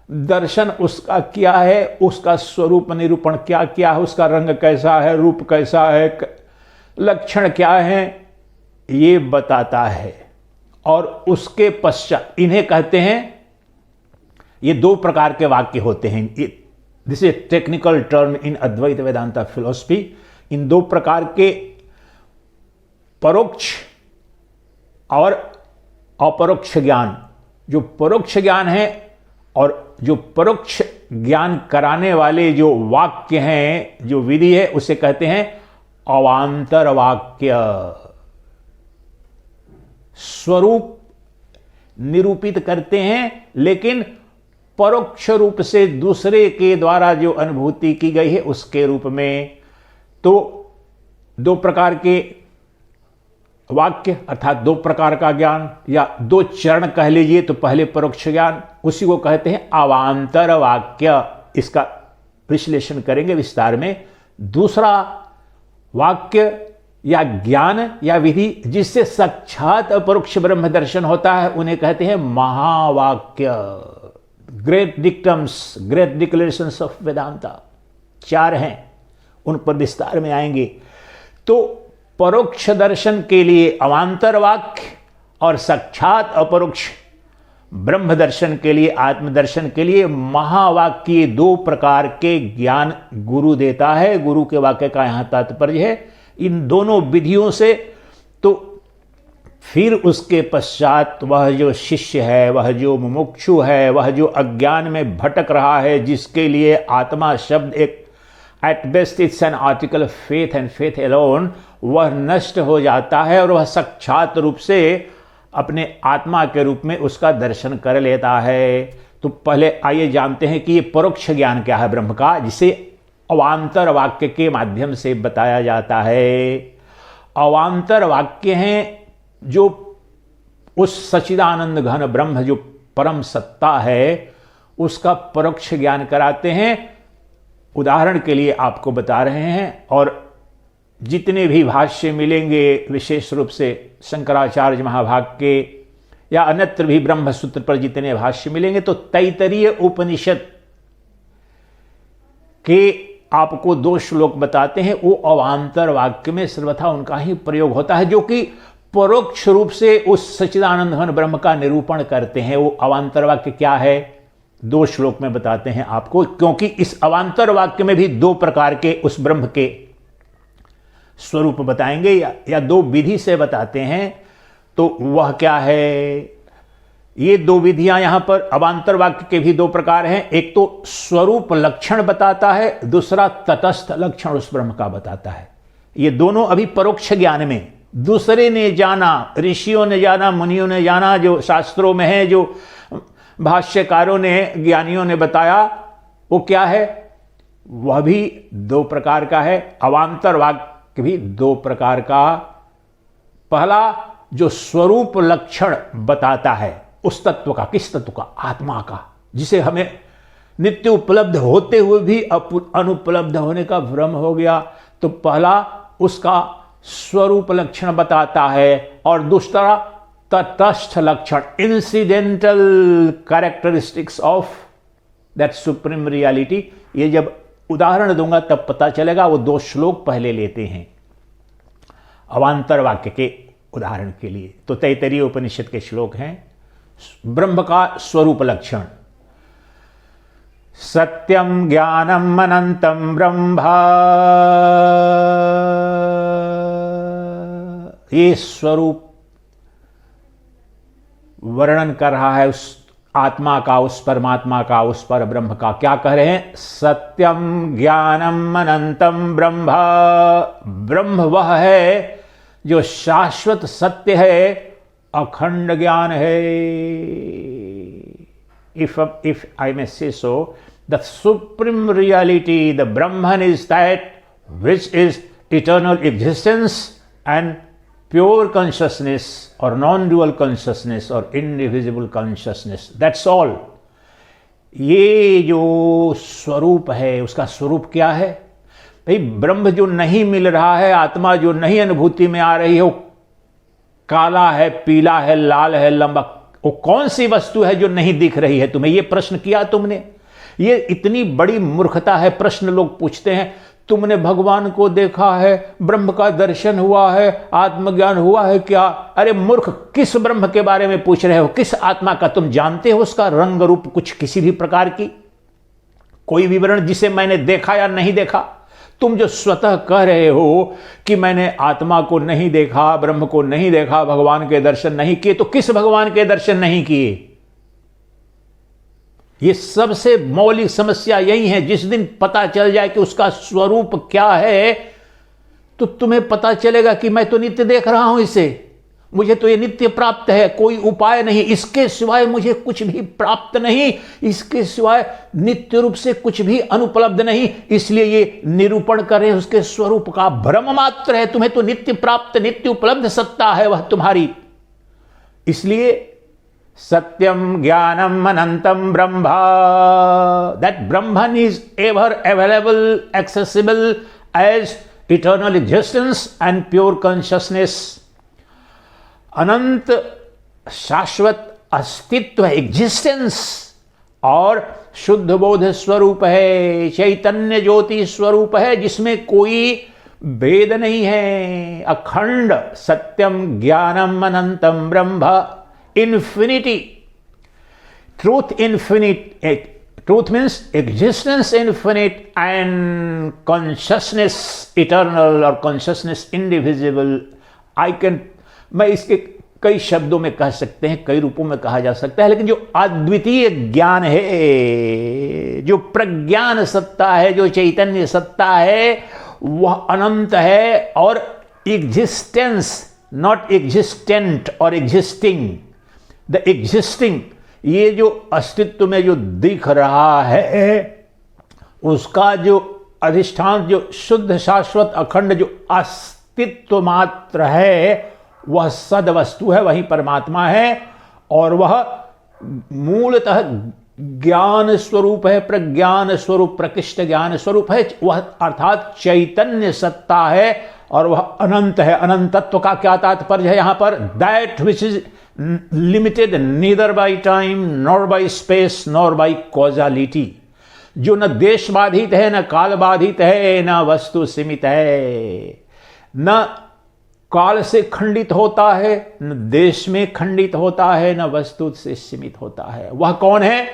दर्शन उसका क्या है, उसका स्वरूप निरूपण क्या क्या है, उसका रंग कैसा है, रूप कैसा है, लक्षण क्या है, ये बताता है। और उसके पश्चात इन्हें कहते हैं, ये दो प्रकार के वाक्य होते हैं। This is technical term in Advaita Vedanta philosophy. इन दो प्रकार के परोक्ष और अपरोक्ष ज्ञान, जो परोक्ष ज्ञान है और जो परोक्ष ज्ञान कराने वाले जो वाक्य हैं, जो विधि है, उसे कहते हैं अवांतर वाक्य। स्वरूप निरूपित करते हैं, लेकिन परोक्ष रूप से दूसरे के द्वारा जो अनुभूति की गई है उसके रूप में। तो दो प्रकार के वाक्य अर्थात दो प्रकार का ज्ञान या दो चरण कह लीजिए, तो पहले परोक्ष ज्ञान, उसी को कहते हैं अवांतर वाक्य। इसका विश्लेषण करेंगे विस्तार में। दूसरा वाक्य या ज्ञान या विधि जिससे साक्षात अपरोक्ष ब्रह्म दर्शन होता है, उन्हें कहते हैं महावाक्य, great dictums, great declarations of Vedanta. चार हैं, उन पर विस्तार में आएंगे। तो परोक्ष दर्शन के लिए अवांतर वाक्य और साक्षात अपरोक्ष ब्रह्म दर्शन के लिए, आत्मदर्शन के लिए महावाक्य, दो प्रकार के ज्ञान गुरु देता है। गुरु के वाक्य का यहां तात्पर्य है इन दोनों विधियों से। तो फिर उसके पश्चात वह जो शिष्य है, वह जो मुमुक्षु है, वह जो अज्ञान में भटक रहा है, जिसके लिए आत्मा शब्द एक at best it's an article of faith and faith alone, वह नष्ट हो जाता है और वह साक्षात रूप से अपने आत्मा के रूप में उसका दर्शन कर लेता है। तो पहले आइए जानते हैं कि ये परोक्ष ज्ञान क्या है ब्रह्म का, जिसे अवांतर वाक्य के माध्यम से बताया जाता है। अवांतर वाक्य हैं जो उस सच्चिदानंद घन ब्रह्म जो परम सत्ता है उसका परोक्ष ज्ञान कराते हैं। उदाहरण के लिए आपको बता रहे हैं, और जितने भी भाष्य मिलेंगे विशेष रूप से शंकराचार्य महाभाग के या अन्यत्र भी ब्रह्म सूत्र पर जितने भाष्य मिलेंगे, तो तैतरीय उपनिषद के आपको दो श्लोक बताते हैं, वो अवांतर वाक्य में सर्वथा उनका ही प्रयोग होता है, जो कि परोक्ष रूप से उस सच्चिदानंद घन ब्रह्म का निरूपण करते हैं। वो अवांतर वाक्य क्या है, दो श्लोक में बताते हैं आपको, क्योंकि इस अवांतर वाक्य में भी दो प्रकार के उस ब्रह्म के स्वरूप बताएंगे या दो विधि से बताते हैं। तो वह क्या है, ये दो विधियां यहां पर अवांतर वाक्य के भी दो प्रकार हैं। एक तो स्वरूप लक्षण बताता है, दूसरा तटस्थ लक्षण उस ब्रह्म का बताता है। ये दोनों अभी परोक्ष ज्ञान में दूसरे ने जाना, ऋषियों ने जाना, मुनियों ने जाना, जो शास्त्रों में है, जो भाष्यकारों ने, ज्ञानियों ने बताया, वो क्या है, वह भी दो प्रकार का है। अवांतर वाक्य भी दो प्रकार का। पहला जो स्वरूप लक्षण बताता है उस तत्व का, किस तत्व का, आत्मा का, जिसे हमें नित्य उपलब्ध होते हुए भी अनुपलब्ध होने का भ्रम हो गया। तो पहला उसका स्वरूप लक्षण बताता है, और दूसरा तटस्थ लक्षण, incidental characteristics of that supreme reality. ये जब उदाहरण दूंगा तब पता चलेगा। वो दो श्लोक पहले लेते हैं अवांतर वाक्य के उदाहरण के लिए। तो तैतरीय उपनिषद के श्लोक हैं, ब्रह्म का स्वरूप लक्षण। सत्यम ज्ञानम अनंतम ब्रह्मा, ये स्वरूप वर्णन कर रहा है उस आत्मा का, उस परमात्मा का, उस पर ब्रह्म का। क्या कह रहे हैं, सत्यम ज्ञानम अनंतम ब्रह्मा, ब्रह्म वह है जो शाश्वत सत्य है, अखंड ज्ञान है। If I may say so, the supreme reality, the Brahman is that which is eternal existence and pure consciousness और नॉन ड्यूअल कॉन्शियसनेस और इनडिविजिबल कॉन्शियसनेस, दैट्स ऑल। ये जो स्वरूप है, उसका स्वरूप क्या है भाई, ब्रह्म जो नहीं मिल रहा है, आत्मा जो नहीं अनुभूति में आ रही है, वो काला है, पीला है, लाल है, लंबा वो कौन सी वस्तु है जो नहीं दिख रही है तुम्हें? ये प्रश्न किया तुमने? ये इतनी बड़ी मूर्खता है। प्रश्न लोग पूछते हैं, तुमने भगवान को देखा है, ब्रह्म का दर्शन हुआ है, आत्मज्ञान हुआ है क्या? अरे मूर्ख, किस ब्रह्म के बारे में पूछ रहे हो? किस आत्मा का तुम जानते हो उसका रंग रूप कुछ किसी भी प्रकार की कोई विवरण जिसे मैंने देखा या नहीं देखा? तुम जो स्वतः कह रहे हो कि मैंने आत्मा को नहीं देखा, ब्रह्म को नहीं देखा, भगवान के दर्शन नहीं किए, तो किस भगवान के दर्शन नहीं किए? ये सबसे मौलिक समस्या यही है। जिस दिन पता चल जाए कि उसका स्वरूप क्या है, तो तुम्हें पता चलेगा कि मैं तो नित्य देख रहा हूं इसे, मुझे तो ये नित्य प्राप्त है, कोई उपाय नहीं, इसके सिवाय मुझे कुछ भी प्राप्त नहीं, इसके सिवाय नित्य रूप से कुछ भी अनुपलब्ध नहीं। इसलिए ये निरूपण करें उसके स्वरूप का भ्रम मात्र है। तुम्हें तो नित्य प्राप्त, नित्य उपलब्ध सत्ता है वह तुम्हारी। इसलिए सत्यम ज्ञानम अनंतम ब्रह्मा, that Brahman is ever available, accessible as eternal existence and pure consciousness. अनंत शाश्वत अस्तित्व, एग्जिस्टेंस, और शुद्ध बोध स्वरूप है, चैतन्य ज्योति स्वरूप है, जिसमें कोई भेद नहीं है। अखंड सत्यम ज्ञानम अनंतम ब्रह्म, infinity, truth infinite, truth means existence infinite and consciousness eternal or consciousness indivisible. मैं इसके कई शब्दों में कह सकते हैं, कई रूपों में कहा जा सकता है, लेकिन जो अद्वितीय ज्ञान है, जो प्रज्ञान सत्ता है, जो चैतन्य सत्ता है, वह अनंत है। और एग्जिस्टेंस, नॉट एग्जिस्टेंट और एग्जिस्टिंग, द एग्जिस्टिंग, ये जो अस्तित्व में जो दिख रहा है, उसका जो अधिष्ठान, जो शुद्ध शाश्वत अखंड जो अस्तित्व मात्र है, वह सद वस्तु है, वही परमात्मा है। और वह मूलतः ज्ञान स्वरूप है, प्रज्ञान स्वरूप, प्रकृष्ट ज्ञान स्वरूप है, वह अर्थात चैतन्य सत्ता है, और वह अनंत है। अनंतत्व का क्या तात्पर्य है यहां पर? That which is limited neither by time nor by space nor by causality, जो न देश बाधित है, न काल बाधित है, न वस्तु सीमित है, न काल से खंडित होता है, न देश में खंडित होता है, न वस्तु से सीमित होता है। वह कौन है?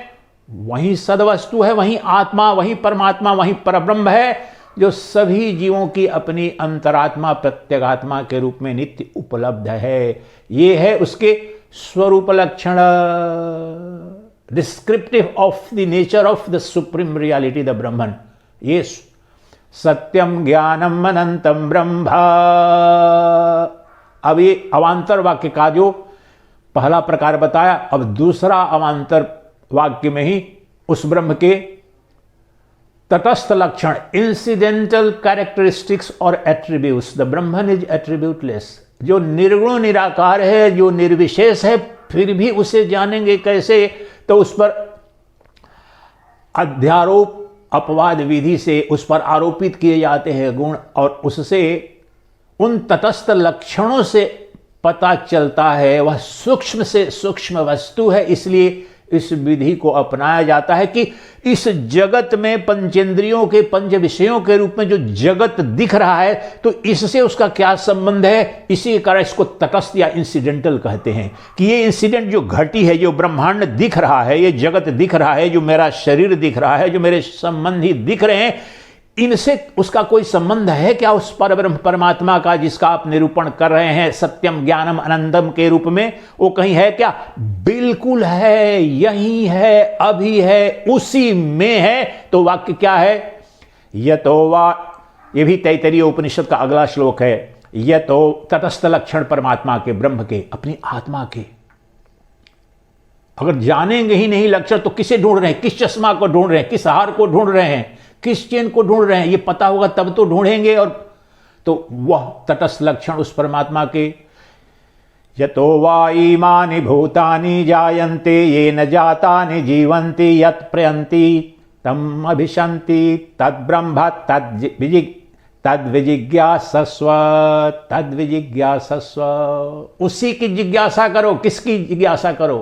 वही सदवस्तु है, वही आत्मा, वही परमात्मा, वही परब्रह्म है, जो सभी जीवों की अपनी अंतरात्मा, प्रत्यगात्मा के रूप में नित्य उपलब्ध है। ये है उसके स्वरूप लक्षण, descriptive of the nature of the supreme reality, the Brahman. ये सत्यम ज्ञानम अनंतम ब्रह्म। अब ये अवांतर वाक्य का जो पहला प्रकार बताया, अब दूसरा अवांतर वाक्य में ही उस ब्रह्म के तटस्थ लक्षण, इंसिडेंटल कैरेक्टरिस्टिक्स और एट्रीब्यूट्स। द ब्रह्मन इज एट्रीब्यूटलेस, जो निर्गुण निराकार है, जो निर्विशेष है, फिर भी उसे जानेंगे कैसे? तो उस पर अध्यारोप, अपवाद विधि से उस पर आरोपित किए जाते हैं गुण, और उससे उन तटस्थ लक्षणों से पता चलता है वह सूक्ष्म से सूक्ष्म वस्तु है। इसलिए इस विधि को अपनाया जाता है कि इस जगत में पंचेंद्रियों के, पंच विषयों के रूप में जो जगत दिख रहा है, तो इससे उसका क्या संबंध है? इसी कारण इसको तटस्थ या इंसिडेंटल कहते हैं कि ये इंसिडेंट जो घटी है, जो ब्रह्मांड दिख रहा है, ये जगत दिख रहा है, जो मेरा शरीर दिख रहा है, जो मेरे संबंधी दिख रहे हैं, इनसे उसका कोई संबंध है क्या उस परब्रह्म परमात्मा का, जिसका आप निरूपण कर रहे हैं सत्यम ज्ञानम अनंतम के रूप में? वो कहीं है क्या? बिल्कुल है, यही है, अभी है, उसी में है। तो वाक्य क्या है? यतो वा, ये भी तैतरीय उपनिषद का अगला श्लोक है। यतो, तटस्थ लक्षण परमात्मा के, ब्रह्म के, अपनी आत्मा के। अगर जानेंगे ही नहीं लक्षण, तो किसे ढूंढ रहे हैं? किस चश्मा को ढूंढ रहे हैं? किस हार को ढूंढ रहे हैं? किस चेन को ढूंढ रहे हैं? ये पता होगा तब तो ढूंढेंगे। और तो वह तटस्थ लक्षण उस परमात्मा के, यतो वा इमानि भूतानि जायन्ते ये न जातानि जीवन्ति यत् प्रयन्ति तम अभिशन्ति तद्ब्रह्म तद्विजिज्ञासस्व तद्विजिज्ञासस्व। उसी की जिज्ञासा करो। किसकी जिज्ञासा करो?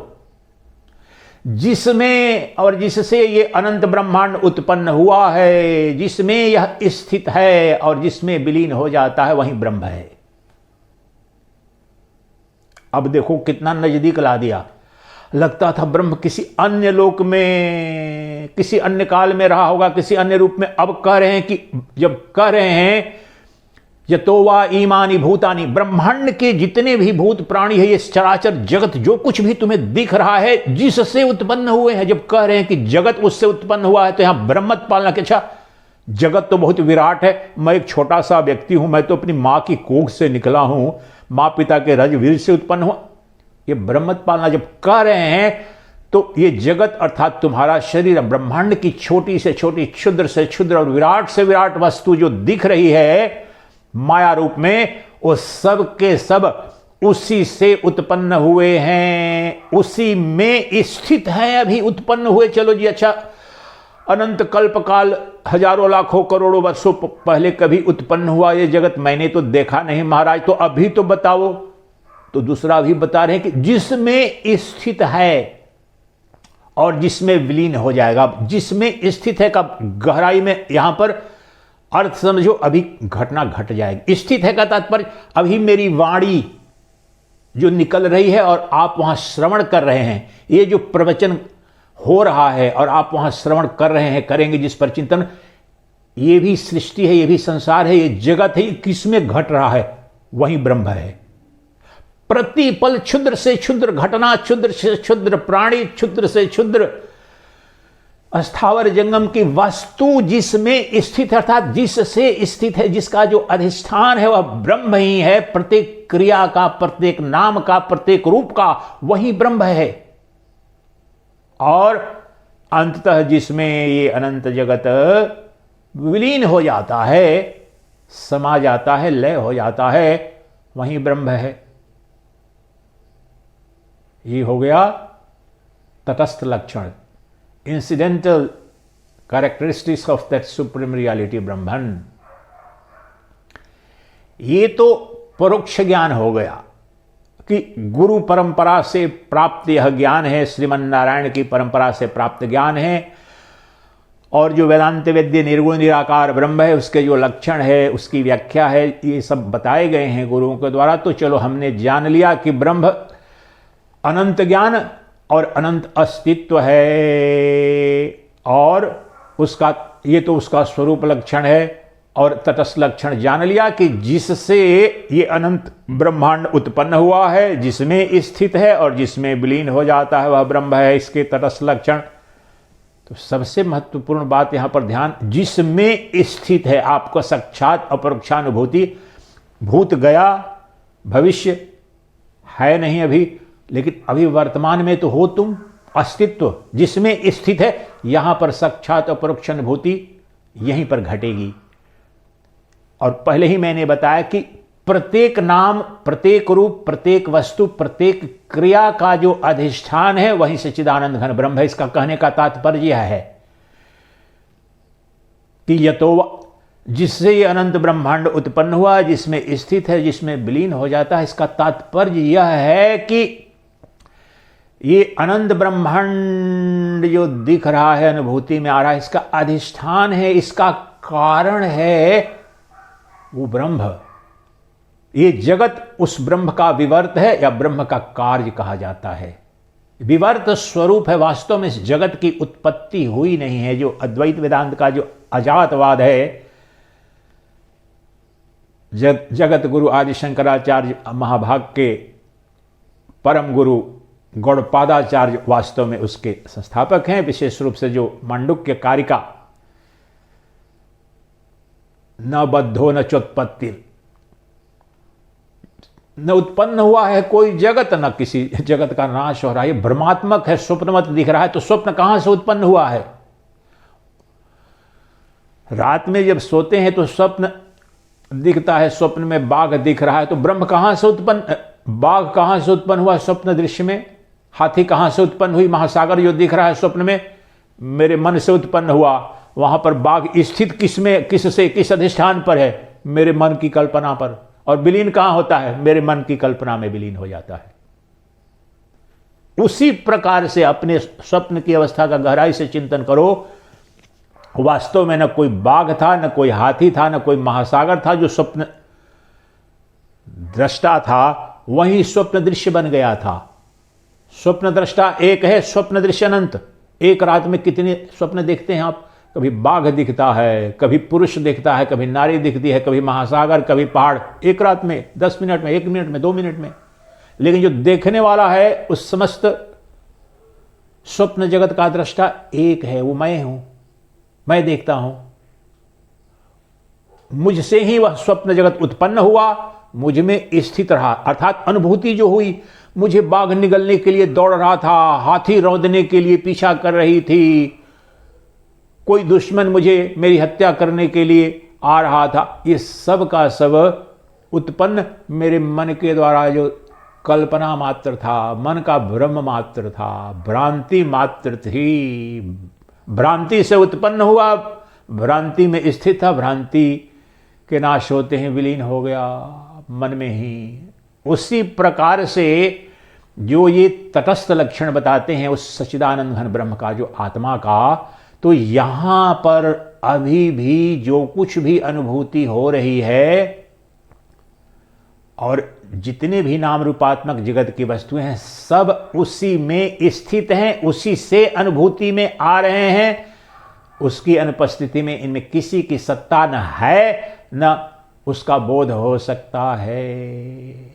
जिसमें और जिससे ये अनंत ब्रह्मांड उत्पन्न हुआ है, जिसमें यह स्थित है और जिसमें विलीन हो जाता है, वही ब्रह्म है। अब देखो कितना नजदीक ला दिया। लगता था ब्रह्म किसी अन्य लोक में, किसी अन्य काल में रहा होगा, किसी अन्य रूप में। अब कह रहे हैं कि जब कह रहे हैं यतोवा ईमानी भूतानी, ब्रह्मांड के जितने भी भूत प्राणी है, ये चराचर जगत जो कुछ भी तुम्हें दिख रहा है, जिससे उत्पन्न हुए हैं। जब कह रहे हैं कि जगत उससे उत्पन्न हुआ है, तो यहां ब्रह्मत पालना के, अच्छा जगत तो बहुत विराट है, मैं एक छोटा सा व्यक्ति हूं, मैं तो अपनी मां की कोख से निकला हूं, मां पिता के रजवीर से उत्पन्न हुआ। ये ब्रह्मत पालना जब कह रहे हैं, तो ये जगत अर्थात तुम्हारा शरीर, ब्रह्मांड की छोटी से छोटी, क्षुद्र से क्षुद्र और विराट से विराट वस्तु जो दिख रही है माया रूप में, वो सब के सब उसी से उत्पन्न हुए हैं, उसी में स्थित है, अभी उत्पन्न हुए। चलो जी, अच्छा अनंत कल्प काल, हजारों लाखों करोड़ों वर्षों पहले कभी उत्पन्न हुआ ये जगत? मैंने तो देखा नहीं महाराज। तो अभी तो बताओ। तो दूसरा भी बता रहे हैं कि जिसमें स्थित है और जिसमें विलीन हो जाएगा। जिसमें स्थित है का गहराई में यहां पर अर्थ समझो, अभी घटना घट जाएगी। स्थित है का तात्पर्य अभी मेरी वाणी जो निकल रही है और आप वहां श्रवण कर रहे हैं, ये जो प्रवचन हो रहा है और आप वहां श्रवण कर रहे हैं, करेंगे जिस पर चिंतन, ये भी सृष्टि है, ये भी संसार है, ये जगत है, किसमें घट रहा है? वही ब्रह्म है। प्रतिपल क्षुद्र से क्षुद्र घटना, क्षुद्र से क्षुद्र प्राणी, क्षुद्र से क्षुद्र स्थावर जंगम की वस्तु जिसमें स्थित है, अर्थात जिससे स्थित है, जिसका जो अधिष्ठान है वह ब्रह्म ही है। प्रत्येक क्रिया का, प्रत्येक नाम का, प्रत्येक रूप का वही ब्रह्म है। और अंततः जिसमें ये अनंत जगत विलीन हो जाता है, समा जाता है, लय हो जाता है, वही ब्रह्म है। ये हो गया तटस्थ लक्षण, incidental characteristics of that supreme reality ब्रह्मन। ये तो परोक्ष ज्ञान हो गया कि गुरु परंपरा से प्राप्त यह ज्ञान है, श्रीमन नारायण की परंपरा से प्राप्त ज्ञान है। और जो वेदांत वेद्य निर्गुण निराकार ब्रह्म है, उसके जो लक्षण है, उसकी व्याख्या है, ये सब बताए गए हैं गुरुओं के द्वारा। तो चलो हमने जान लिया कि ब्रह्म अनंत ज्ञान और अनंत अस्तित्व है, और उसका ये तो उसका स्वरूप लक्षण है। और तटस्थ लक्षण जान लिया कि जिससे ये अनंत ब्रह्मांड उत्पन्न हुआ है, जिसमें स्थित है और जिसमें विलीन हो जाता है, वह ब्रह्म है, इसके तटस्थ लक्षण। तो सबसे महत्वपूर्ण बात यहां पर ध्यान, जिसमें स्थित है। आपको साक्षात अपरोक्षानुभूति, भूत गया, भविष्य है नहीं अभी, लेकिन अभी वर्तमान में तो हो तुम। अस्तित्व जिसमें स्थित है, यहां पर साक्षात अपरोक्ष अनुभूति यहीं पर घटेगी। और पहले ही मैंने बताया कि प्रत्येक नाम, प्रत्येक रूप, प्रत्येक वस्तु, प्रत्येक क्रिया का जो अधिष्ठान है, वही सच्चिदानंद घन ब्रह्म है। इसका कहने का तात्पर्य यह है कि यतो, जिससे ये अनंत ब्रह्मांड उत्पन्न हुआ, जिसमें स्थित है, जिसमें विलीन हो जाता है, इसका तात्पर्य यह है कि ये अनंत ब्रह्मांड जो दिख रहा है, अनुभूति में आ रहा है, इसका अधिष्ठान है, इसका कारण है वो ब्रह्म। ये जगत उस ब्रह्म का विवर्त है या ब्रह्म का कार्य कहा जाता है। विवर्त स्वरूप है, वास्तव में इस जगत की उत्पत्ति हुई नहीं है। जो अद्वैत वेदांत का जो अजातवाद है, जगत गुरु आदि शंकराचार्य महाभाग के परम गुरु गौड़पादाचार्य वास्तव में उसके संस्थापक हैं। विशेष रूप से जो मांडुक्य कारिका, न बद्धो न चोत्पत्ति, न उत्पन्न हुआ है कोई जगत, न किसी जगत का नाश हो रहा है, भ्रमात्मक है, स्वप्नवत दिख रहा है। तो स्वप्न कहां से उत्पन्न हुआ है? रात में जब सोते हैं तो स्वप्न दिखता है, स्वप्न में बाघ दिख रहा है, तो ब्रह्म कहां से उत्पन्न, बाघ कहां से उत्पन्न हुआ स्वप्न दृश्य में? हाथी कहां से उत्पन्न हुई? महासागर जो दिख रहा है स्वप्न में, मेरे मन से उत्पन्न हुआ। वहां पर बाघ स्थित किसमें, किससे, किस अधिष्ठान पर है? मेरे मन की कल्पना पर। और विलीन कहां होता है? मेरे मन की कल्पना में विलीन हो जाता है। उसी प्रकार से अपने स्वप्न की अवस्था का गहराई से चिंतन करो। वास्तव में न कोई बाघ था, न कोई हाथी था, न कोई महासागर था। जो स्वप्न दृष्टा था वही स्वप्न दृश्य बन गया था। स्वप्न दृष्टा एक है, स्वप्न दृश्य अनंत। एक रात में कितने स्वप्न देखते हैं आप? कभी बाघ दिखता है, कभी पुरुष दिखता है, कभी नारी दिखती है, कभी महासागर, कभी पहाड़। एक रात में, 10 मिनट में, 1 मिनट में, 2 मिनट में। लेकिन जो देखने वाला है उस समस्त स्वप्न जगत का दृष्टा एक है, वो मैं हूं। मैं देखता हूं, मुझसे ही वह स्वप्न जगत उत्पन्न हुआ, मुझ में स्थित रहा। अर्थात अनुभूति जो हुई, मुझे बाघ निगलने के लिए दौड़ रहा था, हाथी रौंदने के लिए पीछा कर रही थी, कोई दुश्मन मुझे मेरी हत्या करने के लिए आ रहा था, ये सब का सब उत्पन्न मेरे मन के द्वारा जो कल्पना मात्र था, मन का भ्रम मात्र था, भ्रांति मात्र थी। भ्रांति से उत्पन्न हुआ, भ्रांति में स्थित था, भ्रांति के नाश होते हैं विलीन हो गया मन में ही। उसी प्रकार से जो ये तटस्थ लक्षण बताते हैं उस सच्चिदानंद घन ब्रह्म का, जो आत्मा का, तो यहां पर अभी भी जो कुछ भी अनुभूति हो रही है और जितने भी नाम रूपात्मक जगत की वस्तुएं हैं, सब उसी में स्थित हैं, उसी से अनुभूति में आ रहे हैं। उसकी अनुपस्थिति में इनमें किसी की सत्ता न है, न उसका बोध हो सकता है।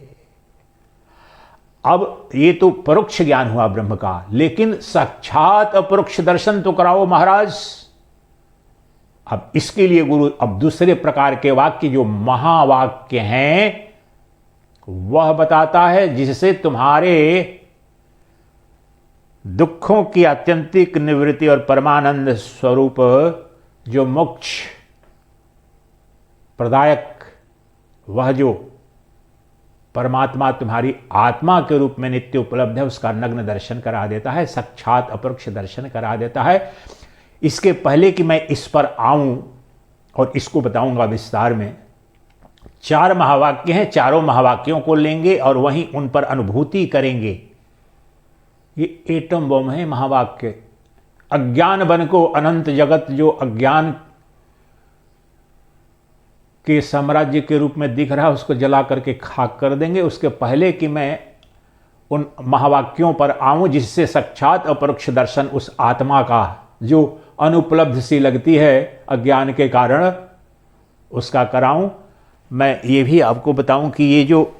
अब ये तो परोक्ष ज्ञान हुआ ब्रह्म का, लेकिन साक्षात अपरोक्ष दर्शन तो कराओ महाराज। अब इसके लिए गुरु अब दूसरे प्रकार के वाक्य, जो महावाक्य हैं, वह बताता है, जिससे तुम्हारे दुखों की आत्यंतिक निवृत्ति और परमानंद स्वरूप, जो मोक्ष प्रदायक, वह जो परमात्मा तुम्हारी आत्मा के रूप में नित्य उपलब्ध है, उसका नग्न दर्शन करा देता है, साक्षात अपरोक्ष दर्शन करा देता है। इसके पहले कि मैं इस पर आऊं और इसको बताऊंगा विस्तार में, 4 महावाक्य हैं, चारों महावाक्यों को लेंगे और वहीं उन पर अनुभूति करेंगे। ये एटम बम है महावाक्य। अज्ञान बन को अनंत जगत जो अज्ञान के साम्राज्य के रूप में दिख रहा है, उसको जला करके खाक कर देंगे। उसके पहले कि मैं उन महावाक्यों पर आऊं, जिससे साक्षात अपरोक्ष दर्शन उस आत्मा का, जो अनुपलब्ध सी लगती है अज्ञान के कारण, उसका कराऊं, मैं ये भी आपको बताऊं कि ये जो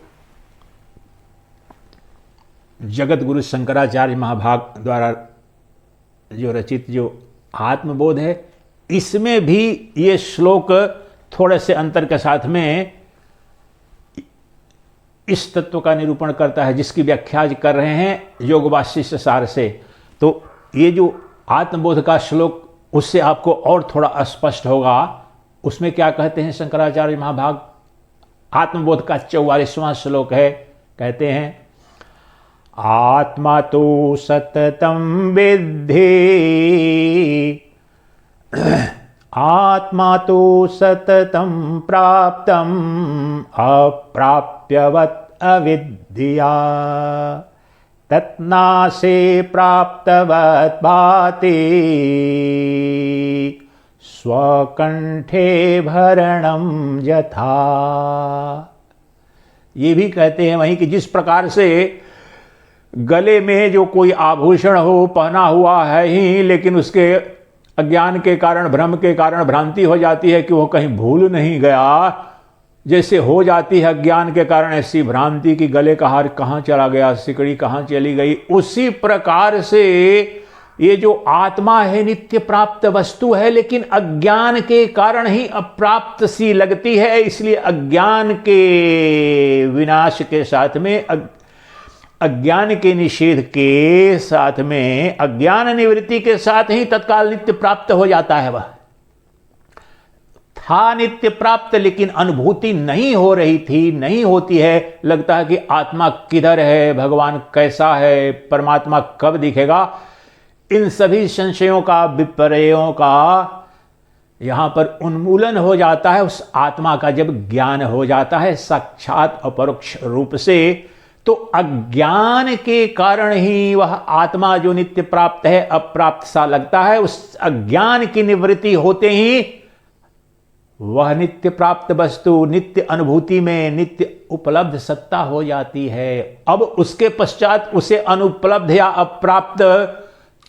जगत गुरु शंकराचार्य महाभाग द्वारा जो रचित जो आत्मबोध है, इसमें भी ये श्लोक थोड़े से अंतर के साथ में इस तत्व का निरूपण करता है, जिसकी व्याख्या कर रहे हैं योग वासिष्ठ सार से। तो ये जो आत्मबोध का श्लोक, उससे आपको और थोड़ा स्पष्ट होगा। उसमें क्या कहते हैं शंकराचार्य महाभाग? आत्मबोध का 44वां श्लोक है। कहते हैं, आत्मा तो सततं विद्धि, आत्मा तो सततं प्राप्तम् अप्राप्यवत् अविद्या, तत्नासे प्राप्तवत् भाति स्वकंठे भरणम यथा। ये भी कहते हैं वहीं कि जिस प्रकार से गले में जो कोई आभूषण हो पहना हुआ है ही, लेकिन उसके अज्ञान के कारण, भ्रम के कारण भ्रांति हो जाती है कि वो कहीं भूल नहीं गया, जैसे हो जाती है अज्ञान के कारण ऐसी भ्रांति कि गले का हार कहाँ चला गया, सिकड़ी कहाँ चली गई, उसी प्रकार से ये जो आत्मा है नित्य प्राप्त वस्तु है, लेकिन अज्ञान के कारण ही अप्राप्त सी लगती है। इसलिए अज्ञान के विनाश के साथ में, अज्ञान के निषेध के साथ में, अज्ञान निवृत्ति के साथ ही तत्काल नित्य प्राप्त हो जाता है। वह था नित्य प्राप्त, लेकिन अनुभूति नहीं हो रही थी, नहीं होती है। लगता है कि आत्मा किधर है, भगवान कैसा है, परमात्मा कब दिखेगा। इन सभी संशयों का, विपर्यों का यहां पर उन्मूलन हो जाता है उस आत्मा का। जब ज्ञान हो जाता है साक्षात अपरोक्ष रूप से, तो अज्ञान के कारण ही वह आत्मा जो नित्य प्राप्त है अप्राप्त सा लगता है। उस अज्ञान की निवृत्ति होते ही वह नित्य प्राप्त वस्तु नित्य अनुभूति में नित्य उपलब्ध सत्ता हो जाती है। अब उसके पश्चात उसे अनुपलब्ध या अप्राप्त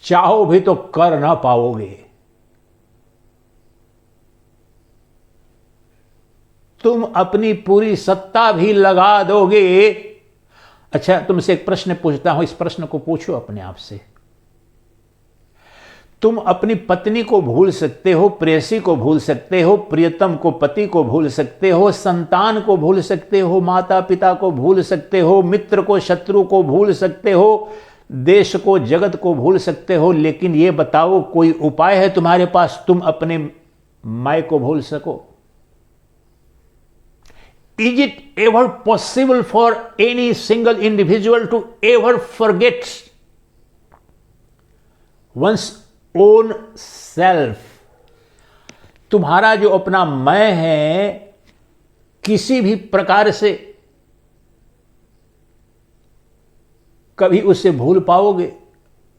चाहो भी तो कर ना पाओगे। तुम अपनी पूरी सत्ता भी लगा दोगे। अच्छा, तुमसे एक प्रश्न पूछता हूं, इस प्रश्न को पूछो अपने आप से। तुम अपनी पत्नी को भूल सकते हो, प्रेयसी को भूल सकते हो, प्रियतम को पति को भूल सकते हो, संतान को भूल सकते हो, माता पिता को भूल सकते हो, मित्र को शत्रु को भूल सकते हो, देश को जगत को भूल सकते हो, लेकिन यह बताओ कोई उपाय है तुम्हारे पास तुम अपने माय को भूल सको? Is it ever possible for any single individual to ever forget one's own self? तुम्हारा जो अपना मैं है किसी भी प्रकार से कभी उसे भूल पाओगे?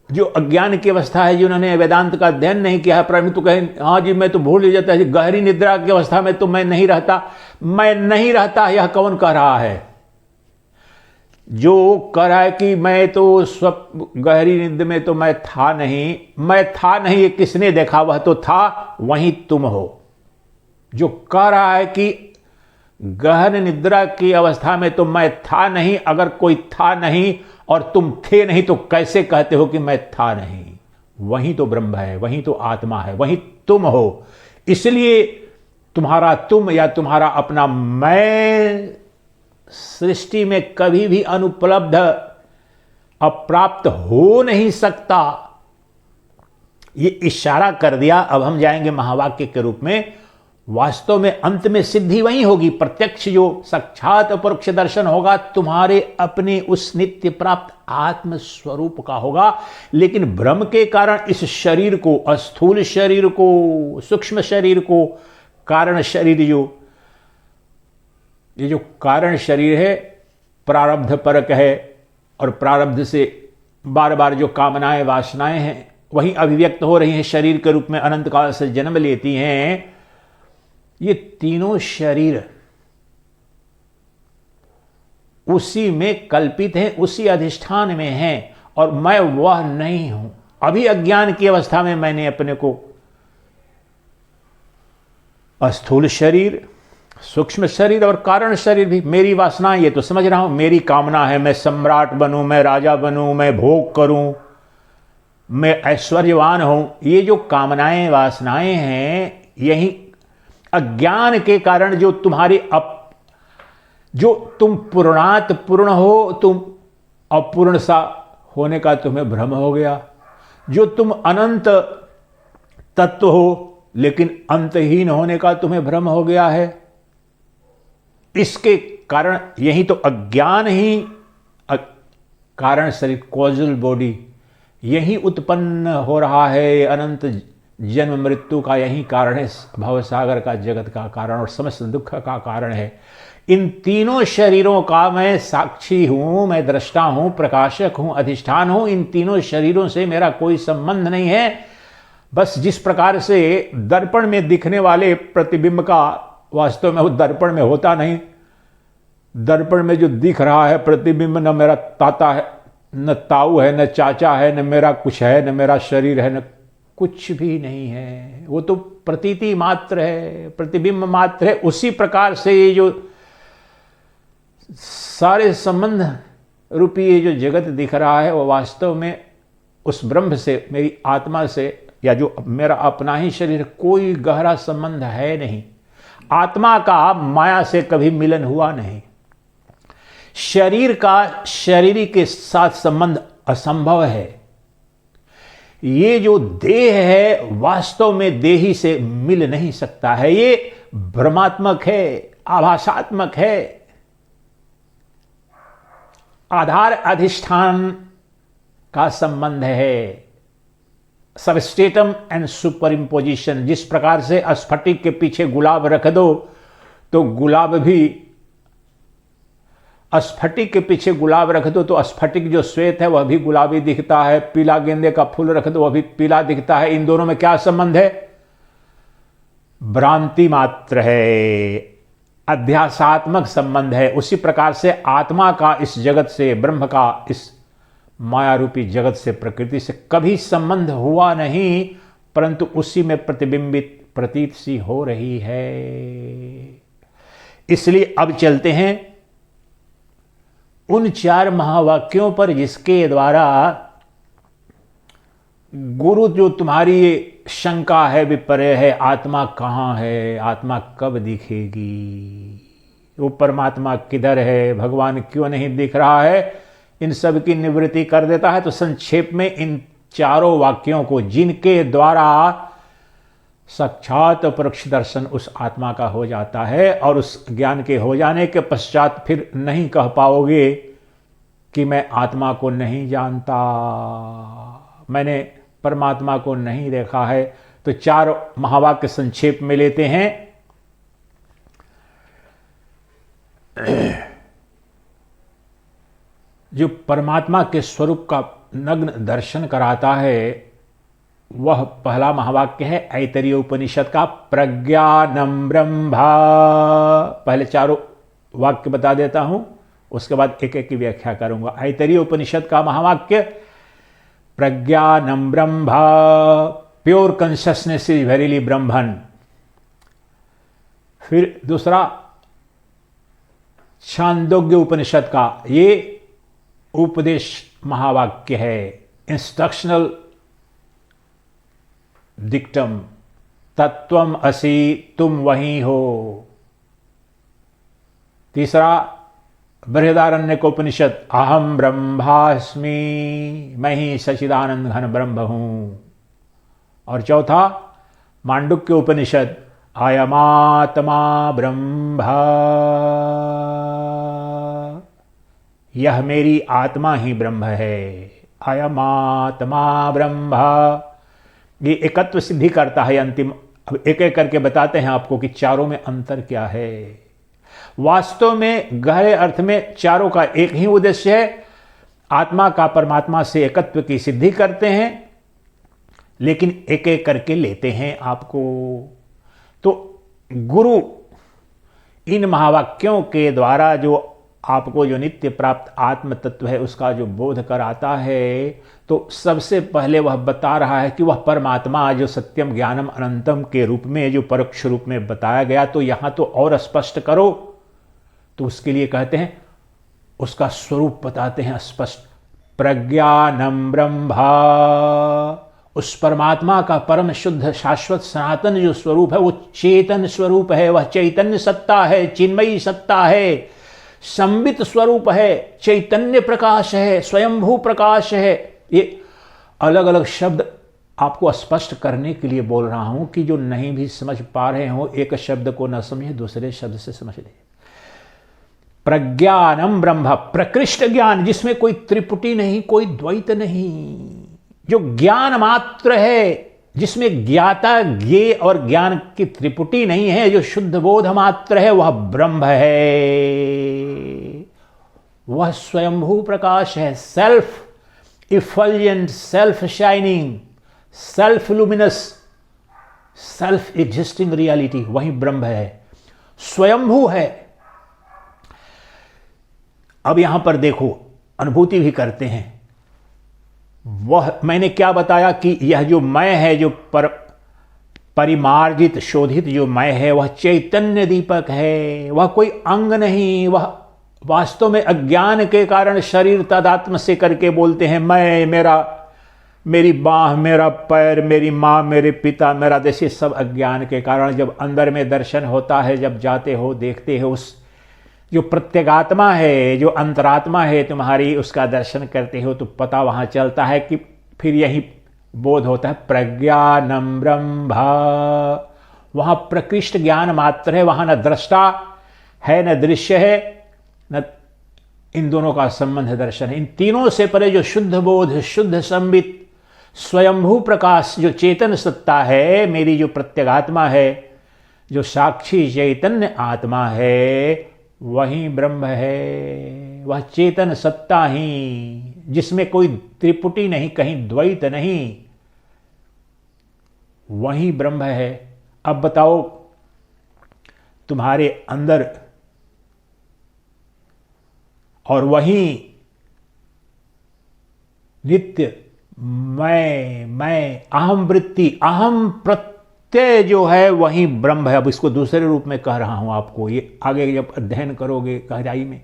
जो अज्ञान की अवस्था है, जिन्होंने वेदांत का अध्ययन नहीं किया है, परंतु कहें हाँ जी मैं तो भूल ही जाता है, गहरी निद्रा की अवस्था में तो मैं नहीं रहता। मैं नहीं रहता यह कौन कह रहा है? जो कह रहा है कि मैं तो गहरी नींद में तो मैं था नहीं, मैं था नहीं, ये किसने देखा? वह तो था, वही तुम हो। जो कह रहा है कि गहन निद्रा की अवस्था में तो मैं था नहीं, अगर कोई था नहीं और तुम थे नहीं तो कैसे कहते हो कि मैं था नहीं? वही तो ब्रह्म है, वही तो आत्मा है, वही तुम हो। इसलिए तुम्हारा तुम या तुम्हारा अपना मैं सृष्टि में कभी भी अनुपलब्ध अप्राप्त हो नहीं सकता। ये इशारा कर दिया। अब हम जाएंगे महावाक्य के रूप में। वास्तव में अंत में सिद्धि वही होगी, प्रत्यक्ष जो साक्षात अपरोक्ष दर्शन होगा तुम्हारे अपने उस नित्य प्राप्त आत्म स्वरूप का होगा। लेकिन भ्रम के कारण इस शरीर को, अस्थूल शरीर को, सूक्ष्म शरीर को, कारण शरीर ये जो कारण शरीर है प्रारब्ध परक है, और प्रारब्ध से बार बार जो कामनाएं वासनाएं हैं वही अभिव्यक्त हो रही हैं, शरीर के रूप में अनंत काल से जन्म लेती हैं। ये तीनों शरीर उसी में कल्पित हैं, उसी अधिष्ठान में हैं, और मैं वह नहीं हूं। अभी अज्ञान की अवस्था में मैंने अपने को अस्थूल शरीर, सूक्ष्म शरीर और कारण शरीर भी, मेरी वासनाएं ये तो समझ रहा हूं, मेरी कामना है मैं सम्राट बनूं, मैं राजा बनूं, मैं भोग करूं, मैं ऐश्वर्यवान हूं। ये जो कामनाएं वासनाएं हैं, यही अज्ञान के कारण जो तुम्हारी जो तुम पूर्णात पूर्ण हो, तुम अपूर्ण सा होने का तुम्हें भ्रम हो गया। जो तुम अनंत तत्व हो लेकिन अंतहीन होने का तुम्हें भ्रम हो गया है। इसके कारण यही तो अज्ञान ही कारण शरीर, कॉजल बॉडी, यही उत्पन्न हो रहा है। अनंत जन्म मृत्यु का यही कारण है, भवसागर का, जगत का कारण और समस्त दुख का कारण है। इन तीनों शरीरों का मैं साक्षी हूं, मैं दृष्टा हूं, प्रकाशक हूं, अधिष्ठान हूं। इन तीनों शरीरों से मेरा कोई संबंध नहीं है। बस जिस प्रकार से दर्पण में दिखने वाले प्रतिबिंब का वास्तव में वो दर्पण में होता नहीं। दर्पण में जो दिख रहा है प्रतिबिंब, न मेरा ताता है, न ताऊ है, न चाचा है, न मेरा कुछ है, न मेरा शरीर है, न कुछ भी नहीं है। वो तो प्रतीति मात्र है, प्रतिबिंब मात्र है। उसी प्रकार से ये जो सारे संबंध रूपी ये जो जगत दिख रहा है वो वास्तव में उस ब्रह्म से, मेरी आत्मा से, या जो मेरा अपना ही शरीर, कोई गहरा संबंध है नहीं। आत्मा का माया से कभी मिलन हुआ नहीं। शरीर का शरीरी के साथ संबंध असंभव है। ये जो देह है वास्तव में देही से मिल नहीं सकता है। ये भ्रमात्मक है, आभासात्मक है। आधार अधिष्ठान का संबंध है, सबस्टेटम एंड सुपर इम्पोजिशन। जिस प्रकार से स्फटिक के पीछे गुलाब रख दो तो गुलाब भी स्फटिक के पीछे गुलाब रख दो तो स्फटिक जो श्वेत है वह भी गुलाबी दिखता है, पीला गेंदे का फूल रख दो वह भी पीला दिखता है। इन दोनों में क्या संबंध है? भ्रांति मात्र है, अध्यासात्मक संबंध है। उसी प्रकार से आत्मा का इस जगत से, ब्रह्म का इस माया रूपी जगत से, प्रकृति से कभी संबंध हुआ नहीं, परंतु उसी में प्रतिबिंबित प्रतीत सी हो रही है। इसलिए अब चलते हैं उन 4 महावाक्यों पर जिसके द्वारा गुरु जो तुम्हारी शंका है विपर्य है, आत्मा कहाँ है, आत्मा कब दिखेगी, वो परमात्मा किधर है, भगवान क्यों नहीं दिख रहा है, इन सब की निवृत्ति कर देता है। तो संक्षेप में इन 4 वाक्यों को, जिनके द्वारा साक्षात परोक्ष दर्शन उस आत्मा का हो जाता है, और उस ज्ञान के हो जाने के पश्चात फिर नहीं कह पाओगे कि मैं आत्मा को नहीं जानता, मैंने परमात्मा को नहीं देखा है। तो 4 महावाक्य संक्षेप में लेते हैं। जो परमात्मा के स्वरूप का नग्न दर्शन कराता है, वह पहला महावाक्य है ऐतरेय उपनिषद का, प्रज्ञानम ब्रह्मा। पहले 4 वाक्य बता देता हूं, उसके बाद एक एक की व्याख्या करूंगा। ऐतरेय उपनिषद का महावाक्य, प्रज्ञानम ब्रह्मा, pure consciousness is verily Brahman. फिर दूसरा छांदोग्य उपनिषद का, ये उपदेश महावाक्य है, इंस्ट्रक्शनल डिक्टम, तत्वम असि, तुम वही हो। तीसरा बृहदारण्यकोपनिषद, अहम ब्रह्मास्मि, मैं ही सच्चिदानंद घन ब्रह्म हूं। और चौथा मांडुक्य उपनिषद, अयमात्मा ब्रह्मा, यह मेरी आत्मा ही ब्रह्म है, अयमात्मा ब्रह्मा। ये एकत्व सिद्धि करता है अंतिम। अब एक एक करके बताते हैं आपको कि 4 में अंतर क्या है। वास्तव में गहरे अर्थ में 4 का एक ही उद्देश्य है, आत्मा का परमात्मा से एकत्व की सिद्धि करते हैं, लेकिन एक एक करके लेते हैं आपको। तो गुरु इन महावाक्यों के द्वारा जो आपको जो नित्य प्राप्त आत्म तत्व है उसका जो बोध कराता है, तो सबसे पहले वह बता रहा है कि वह परमात्मा जो सत्यम ज्ञानम अनंतम के रूप में, जो परोक्ष रूप में बताया गया, तो यहां तो और स्पष्ट करो। तो उसके लिए कहते हैं, उसका स्वरूप बताते हैं स्पष्ट, प्रज्ञानम ब्रह्मा। उस परमात्मा का परम शुद्ध शाश्वत सनातन जो स्वरूप है वो चेतन स्वरूप है, वह चैतन्य सत्ता है, चिन्मयी सत्ता है, संबित स्वरूप है, चैतन्य प्रकाश है, स्वयंभू प्रकाश है। ये अलग अलग शब्द आपको स्पष्ट करने के लिए बोल रहा हूं कि जो नहीं भी समझ पा रहे हो, एक शब्द को न समझे दूसरे शब्द से समझ ले। प्रज्ञानम ब्रह्म, प्रकृष्ट ज्ञान जिसमें कोई त्रिपुटी नहीं, कोई द्वैत नहीं, जो ज्ञान मात्र है, जिसमें ज्ञाता ज्ञेय और ज्ञान की त्रिपुटी नहीं है, जो शुद्ध बोध मात्र है, वह ब्रह्म है, वह स्वयंभू प्रकाश है, self effulgent, self shining, self luminous, self existing reality, वही ब्रह्म है, स्वयंभू है। अब यहां पर देखो, अनुभूति भी करते हैं। वह मैंने क्या बताया कि यह जो मैं है, जो परिमार्जित शोधित जो मैं है, वह चैतन्य दीपक है, वह कोई अंग नहीं। वह वास्तव में अज्ञान के कारण शरीर तदात्म से करके बोलते हैं मैं, मेरा, मेरी बाह, मेरा पैर, मेरी माँ, मेरे पिता, मेरा देश, सब अज्ञान के कारण। जब अंदर में दर्शन होता है, जब जाते हो देखते हो, उस जो प्रत्यगात्मा है, जो अंतरात्मा है तुम्हारी, उसका दर्शन करते हो तो पता वहां चलता है कि फिर यही बोध होता है, प्रज्ञानम ब्रह्मा। वहां प्रकृष्ट ज्ञान मात्र है, वहां न दृष्टा है, न दृश्य है, न इन दोनों का संबंध है, दर्शन है। इन तीनों से परे जो शुद्ध बोध, शुद्ध संबित, स्वयंभू प्रकाश, जो चेतन सत्ता है, मेरी जो प्रत्यगात्मा है, जो साक्षी चैतन्य आत्मा है, वही ब्रह्म है, वह चेतन सत्ता ही जिसमें कोई त्रिपुटी नहीं, कहीं द्वैत नहीं, वही ब्रह्म है। अब बताओ तुम्हारे अंदर, और वही नित्य मैं अहम वृत्ति, अहम प्रत्यय जो है वही ब्रह्म है। अब इसको दूसरे रूप में कह रहा हूं आपको, ये आगे जब अध्ययन करोगे गहराई में।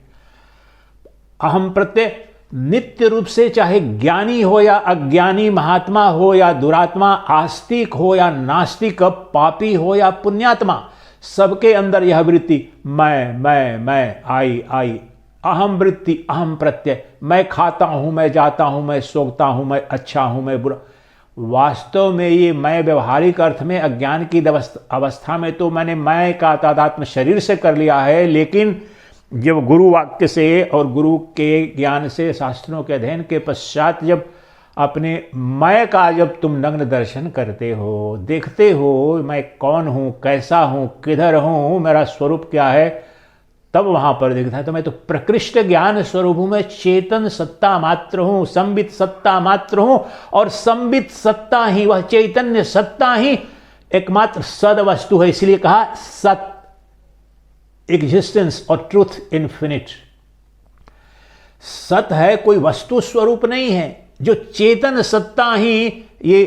अहम प्रत्यय नित्य रूप से, चाहे ज्ञानी हो या अज्ञानी, महात्मा हो या दुरात्मा, आस्तिक हो या नास्तिक, पापी हो या पुण्यात्मा, सबके अंदर यह वृत्ति मैं आई अहम वृत्ति, अहम प्रत्यय। मैं खाता हूं, मैं जाता हूं, मैं सोता हूं, मैं अच्छा हूं, मैं बुरा। वास्तव में ये मैं व्यवहारिक अर्थ में अज्ञान की अवस्था में तो मैंने मैं का तादात्म्य शरीर से कर लिया है, लेकिन जब गुरु वाक्य से और गुरु के ज्ञान से, शास्त्रों के अध्ययन के पश्चात जब अपने मैं का जब तुम नग्न दर्शन करते हो, देखते हो मैं कौन हूं, कैसा हूं, किधर हूं, मेरा स्वरूप क्या है, तब वहां पर दिखता है तो मैं तो प्रकृष्ट ज्ञान स्वरूप हूं, मैं चेतन सत्ता मात्र हूं, संबित सत्ता मात्र हूं। और संबित सत्ता ही, वह चैतन्य सत्ता ही एकमात्र सद वस्तु है। इसलिए कहा सत, एग्जिस्टेंस और ट्रूथ इन्फिनिट। सत है, कोई वस्तु स्वरूप नहीं है। जो चेतन सत्ता ही, ये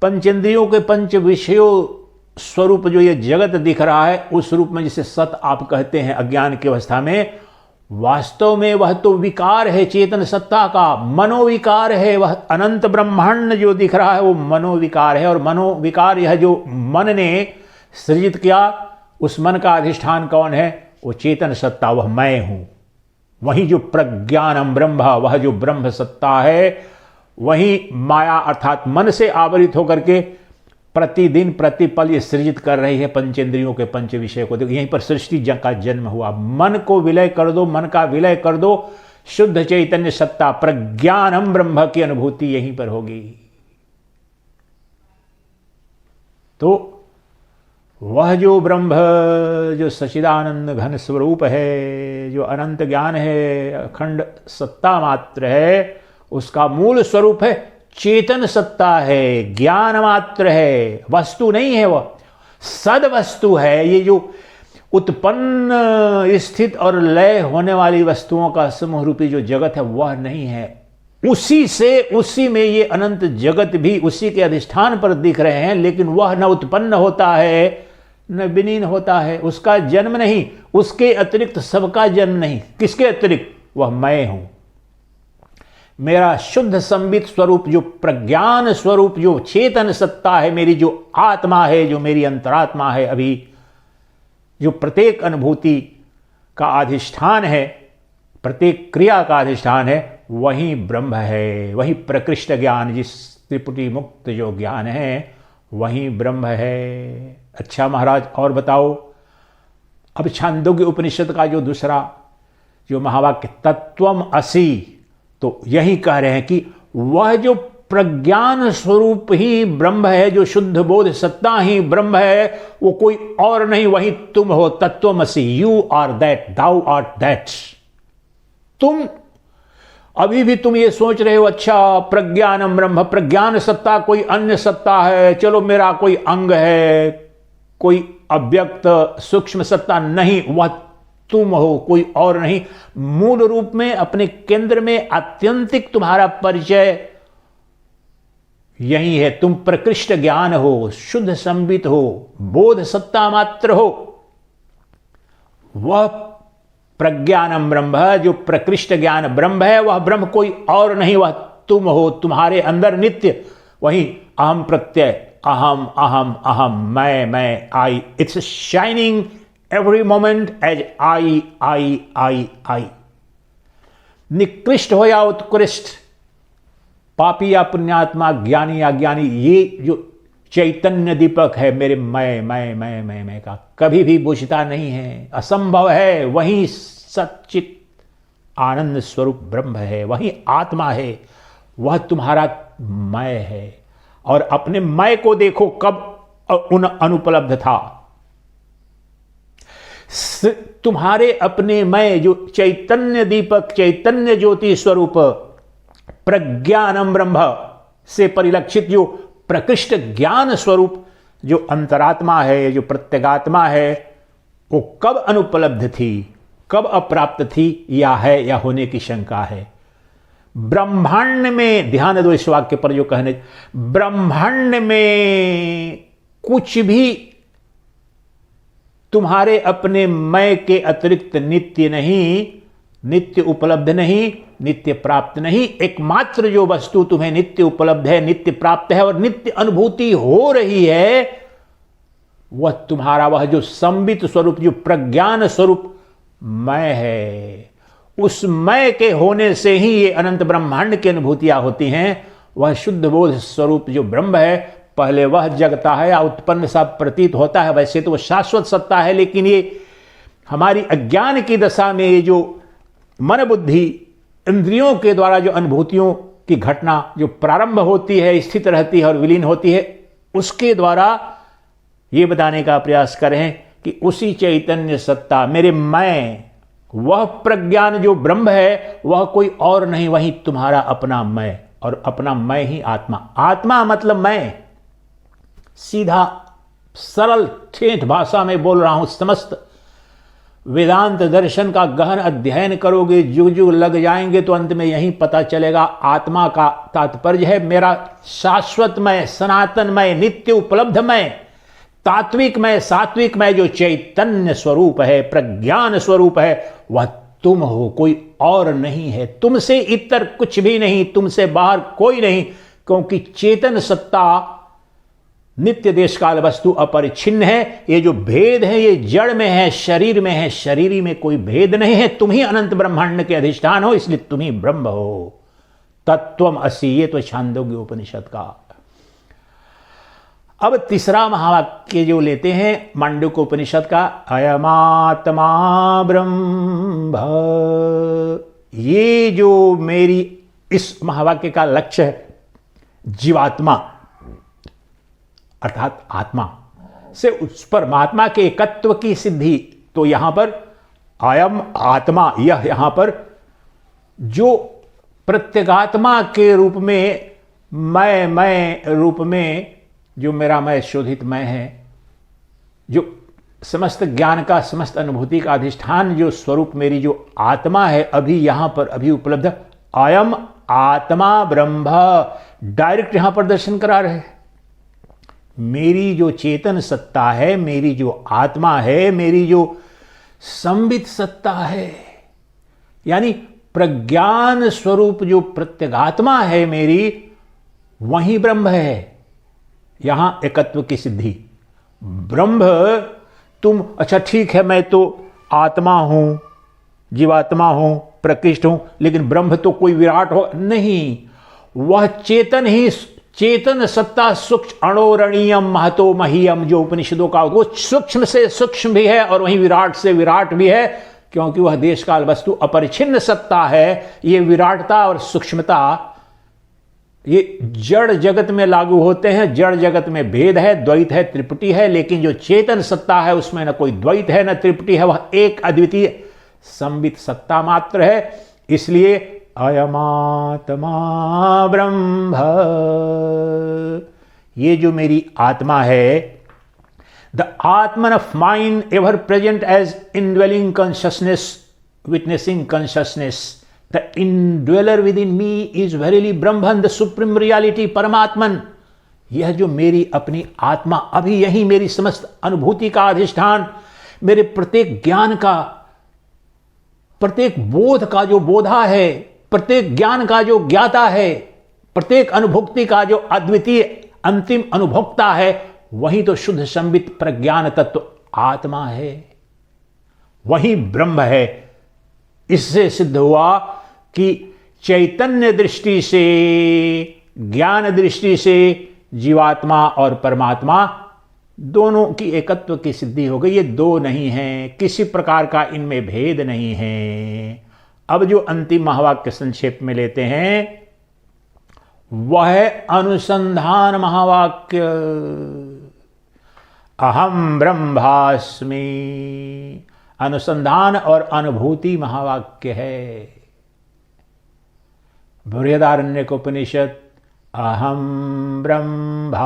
पंचेंद्रियों के पंच विषयों स्वरूप जो ये जगत दिख रहा है, उस रूप में जिसे सत आप कहते हैं अज्ञान की अवस्था में, वास्तव में वह तो विकार है चेतन सत्ता का, मनोविकार है। वह अनंत ब्रह्मांड जो दिख रहा है वो मनोविकार है। और मनोविकार, यह जो मन ने सृजित किया, उस मन का अधिष्ठान कौन है? वो चेतन सत्ता, वह मैं हूं। वही जो प्रज्ञानम ब्रह्म, वह जो ब्रह्म सत्ता है, वही माया अर्थात मन से आवरित होकर के प्रतिदिन प्रतिपल ये सृजित कर रही है पंचेंद्रियों के पंच विषय को। देखो यहीं पर सृष्टि का जन्म हुआ। मन को विलय कर दो, मन का विलय कर दो, शुद्ध चैतन्य सत्ता प्रज्ञानम ब्रह्म की अनुभूति यहीं पर होगी। तो वह जो ब्रह्म, जो सच्चिदानंद घन स्वरूप है, जो अनंत ज्ञान है, अखंड सत्ता मात्र है, उसका मूल स्वरूप है चेतन सत्ता है, ज्ञान मात्र है, वस्तु नहीं है। वह सद वस्तु है। ये जो उत्पन्न स्थित और लय होने वाली वस्तुओं का समूह रूपी जो जगत है, वह नहीं है। उसी से, उसी में ये अनंत जगत भी उसी के अधिष्ठान पर दिख रहे हैं, लेकिन वह न उत्पन्न होता है न विलीन होता है। उसका जन्म नहीं, उसके अतिरिक्त सबका जन्म नहीं। किसके अतिरिक्त? वह मैं हूं। मेरा शुद्ध संबित स्वरूप, जो प्रज्ञान स्वरूप, जो चेतन सत्ता है, मेरी जो आत्मा है, जो मेरी अंतरात्मा है, अभी जो प्रत्येक अनुभूति का अधिष्ठान है, प्रत्येक क्रिया का अधिष्ठान है, वही ब्रह्म है। वही प्रकृष्ट ज्ञान, जिस त्रिपुटी मुक्त जो ज्ञान है, वही ब्रह्म है। अच्छा महाराज, और बताओ। अब छांदोग्य उपनिषद का जो दूसरा जो महावाक्य तत्वम असि, तो यही कह रहे हैं कि वह जो प्रज्ञान स्वरूप ही ब्रह्म है, जो शुद्ध बोध सत्ता ही ब्रह्म है, वो कोई और नहीं, वही तुम हो। तत्वमसि, you are that, thou art that. तुम अभी भी तुम ये सोच रहे हो, अच्छा प्रज्ञानम ब्रह्म, प्रज्ञान सत्ता कोई अन्य सत्ता है, चलो मेरा कोई अंग है, कोई अव्यक्त सूक्ष्म सत्ता नहीं, वह तुम हो, कोई और नहीं। मूल रूप में अपने केंद्र में आत्यंतिक तुम्हारा परिचय यही है। तुम प्रकृष्ट ज्ञान हो, शुद्ध संबित हो, बोध सत्ता मात्र हो। वह प्रज्ञानम ब्रह्म, जो प्रकृष्ट ज्ञान ब्रह्म है, वह ब्रह्म कोई और नहीं, वह तुम हो। तुम्हारे अंदर नित्य वही अहम प्रत्यय, अहम अहम अहम, मैं I, it's shining every moment as I। निकृष्ट हो या उत्कृष्ट, पापी या पुण्यात्मा, ज्ञानी या ज्ञानी, ये जो चैतन्य दीपक है मेरे मैं का, कभी भी बुझता नहीं है, असंभव है। वही सच्चित आनंद स्वरूप ब्रह्म है, वही आत्मा है, वह तुम्हारा मैं है। और अपने मैं को देखो, कब अनुपलब्ध था। तुम्हारे अपने मैं जो चैतन्य दीपक, चैतन्य ज्योति स्वरूप, प्रज्ञानम ब्रह्म से परिलक्षित जो प्रकृष्ट ज्ञान स्वरूप जो अंतरात्मा है, जो प्रत्यगात्मा है, वो कब अनुपलब्ध थी, कब अप्राप्त थी, या है या होने की शंका है। ब्रह्मांड में, ध्यान दो इस वाक्य पर जो कहने, ब्रह्मांड में कुछ भी तुम्हारे अपने मैं के अतिरिक्त नित्य नहीं, नित्य उपलब्ध नहीं, नित्य प्राप्त नहीं। एकमात्र जो वस्तु तुम्हें नित्य उपलब्ध है, नित्य प्राप्त है और नित्य अनुभूति हो रही है, वह तुम्हारा वह जो संबित स्वरूप, जो प्रज्ञान स्वरूप मैं है। उस मैं के होने से ही ये अनंत ब्रह्मांड की अनुभूतियां होती हैं। वह शुद्ध बोध स्वरूप जो ब्रह्म है, पहले वह जगता है या उत्पन्न सा प्रतीत होता है। वैसे तो वह शाश्वत सत्ता है, लेकिन ये हमारी अज्ञान की दशा में ये जो मन बुद्धि इंद्रियों के द्वारा जो अनुभूतियों की घटना जो प्रारंभ होती है, स्थित रहती है और विलीन होती है, उसके द्वारा ये बताने का प्रयास करें कि उसी चैतन्य सत्ता, मेरे मैं, वह प्रज्ञान जो ब्रह्म है, वह कोई और नहीं, वही तुम्हारा अपना मैं, और अपना मैं ही आत्मा। आत्मा मतलब मैं, सीधा सरल ठेठ भाषा में बोल रहा हूं। समस्त वेदांत दर्शन का गहन अध्ययन करोगे, जुग जुग लग जाएंगे, तो अंत में यही पता चलेगा। आत्मा का तात्पर्य है मेरा शाश्वत मैं, सनातन मैं, नित्य उपलब्ध मैं, तात्विक मैं, सात्विक मैं, जो चैतन्य स्वरूप है, प्रज्ञान स्वरूप है, वह तुम हो, कोई और नहीं है। तुमसे इतर कुछ भी नहीं, तुमसे बाहर कोई नहीं, क्योंकि चेतन सत्ता नित्य देश काल वस्तु अपरिच्छिन्न है। ये जो भेद है ये जड़ में है, शरीर में है, शरीरी में कोई भेद नहीं है। तुम ही अनंत ब्रह्मांड के अधिष्ठान हो, इसलिए तुम ही ब्रह्म हो। तत्वम असि, ये तो छांदोग्य उपनिषद का। अब तीसरा महावाक्य जो लेते हैं मांडुक्य उपनिषद का, अयमात्मा ब्रह्म। ये जो मेरी इस महावाक्य का लक्ष्य है, जीवात्मा अर्थात आत्मा से उस परमात्मा के एकत्व की सिद्धि। तो यहां पर अयम आत्मा, यह यहां पर जो प्रत्यगात्मा के रूप में मैं रूप में जो मेरा मैं शोधित मैं है, जो समस्त ज्ञान का, समस्त अनुभूति का अधिष्ठान जो स्वरूप मेरी जो आत्मा है, अभी यहां पर अभी उपलब्ध, अयम आत्मा ब्रह्म, डायरेक्ट यहां पर दर्शन करा रहे। मेरी जो चेतन सत्ता है, मेरी जो आत्मा है, मेरी जो संबित सत्ता है, यानी प्रज्ञान स्वरूप जो प्रत्यगात्मा है मेरी, वही ब्रह्म है। यहां एकत्व की सिद्धि। ब्रह्म तुम, अच्छा ठीक है, मैं तो आत्मा हूं, जीवात्मा हूं, प्रकृष्ट हूं, लेकिन ब्रह्म तो कोई विराट हो नहीं। वह चेतन ही, चेतन सत्ता सूक्ष्म अणोरणीयम महतो महीयम, जो उपनिषदों का, वो सूक्ष्म से सूक्ष्म भी है और वहीं विराट से विराट भी है, क्योंकि वह देश काल वस्तु अपरिच्छिन्न सत्ता है। ये विराटता और सूक्ष्मता ये जड़ जगत में लागू होते हैं। जड़ जगत में भेद है, द्वैत है, त्रिपुटी है, लेकिन जो चेतन सत्ता है उसमें न कोई द्वैत है न त्रिपुटी है, वह एक अद्वितीय संबित सत्ता मात्र है। इसलिए अयमात्मा ब्रह्म, ये जो मेरी आत्मा है, the Atman of mind ever present as indwelling consciousness, witnessing consciousness, the indweller within me is verily Brahman, the supreme reality परमात्मन। यह जो मेरी अपनी आत्मा, अभी यही मेरी समस्त अनुभूति का अधिष्ठान, मेरे प्रत्येक ज्ञान का, प्रत्येक बोध का जो बोधा है, प्रत्येक ज्ञान का जो ज्ञाता है, प्रत्येक अनुभुक्ति का जो अद्वितीय अंतिम अनुभोक्ता है, वही तो शुद्ध संबित प्रज्ञान तत्व आत्मा है, वही ब्रह्म है। इससे सिद्ध हुआ कि चैतन्य दृष्टि से, ज्ञान दृष्टि से जीवात्मा और परमात्मा दोनों की एकत्व की सिद्धि हो गई। ये दो नहीं है, किसी प्रकार का इनमें भेद नहीं है। अब जो अंतिम महावाक्य संक्षेप में लेते हैं वह है अनुसंधान महावाक्य। अहम ब्रह्मास्मि, अनुसंधान और अनुभूति महावाक्य है। बृहदारण्यकोपनिषद अहम ब्रह्मास्मि,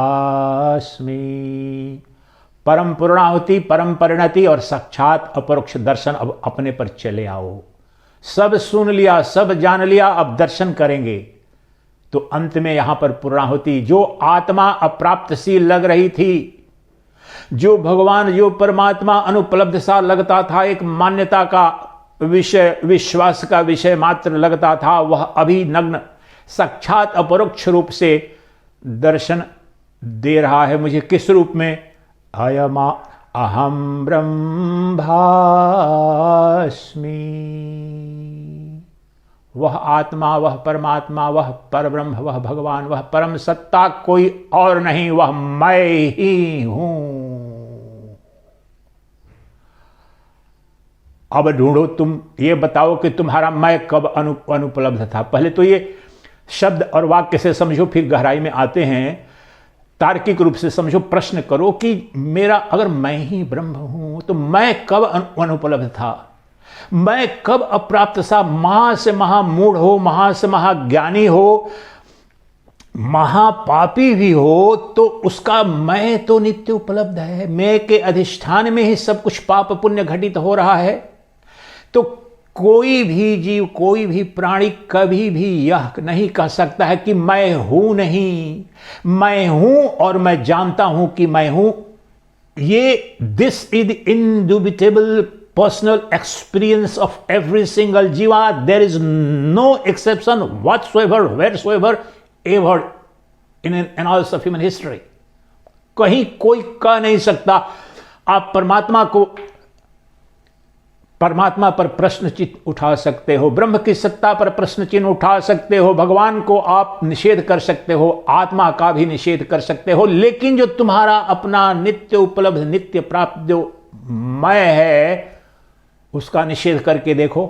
परम पूर्णाहुति, परम परिणति और साक्षात अपरोक्ष दर्शन। अब अपने पर चले आओ। सब सुन लिया, सब जान लिया, अब दर्शन करेंगे। तो अंत में यहां पर पूर्णाहुति, जो आत्मा अप्राप्त सी लग रही थी, जो भगवान, जो परमात्मा अनुपलब्ध सा लगता था, एक मान्यता का विषय, विश्वास का विषय मात्र लगता था, वह अभी नग्न साक्षात अपरोक्ष रूप से दर्शन दे रहा है मुझे। किस रूप में? अयमा अहम ब्रह्मास्मि। वह आत्मा, वह परमात्मा, वह परब्रह्म, वह भगवान, वह परम सत्ता कोई और नहीं, वह मैं ही हूं। अब ढूंढो, तुम ये बताओ कि तुम्हारा मैं कब अनुपलब्ध था। पहले तो ये शब्द और वाक्य से समझो, फिर गहराई में आते हैं। तार्किक रूप से समझो, प्रश्न करो कि मेरा अगर मैं ही ब्रह्म हूं तो मैं कब अनुपलब्ध था, मैं कब अप्राप्त सा, महा से महामूढ़ हो, महा से महाज्ञानी हो, महापापी भी हो, तो उसका मैं तो नित्य उपलब्ध है। मैं के अधिष्ठान में ही सब कुछ पाप पुण्य घटित हो रहा है। तो कोई भी जीव, कोई भी प्राणी कभी भी यह नहीं कह सकता है कि मैं हूं नहीं, मैं हूं और मैं जानता हूं कि मैं हूं। ये this is indubitable personal experience of every single जीवा। There is no exception whatsoever, wheresoever, ever in analysis of human history. कहीं कोई कह नहीं सकता। आप परमात्मा पर प्रश्न चिन्ह उठा सकते हो, ब्रह्म की सत्ता पर प्रश्न चिन्ह उठा सकते हो, भगवान को आप निषेध कर सकते हो, आत्मा का भी निषेध कर सकते हो, लेकिन जो तुम्हारा अपना नित्य उपलब्ध, नित्य प्राप्त जो मैं है, उसका निषेध करके देखो,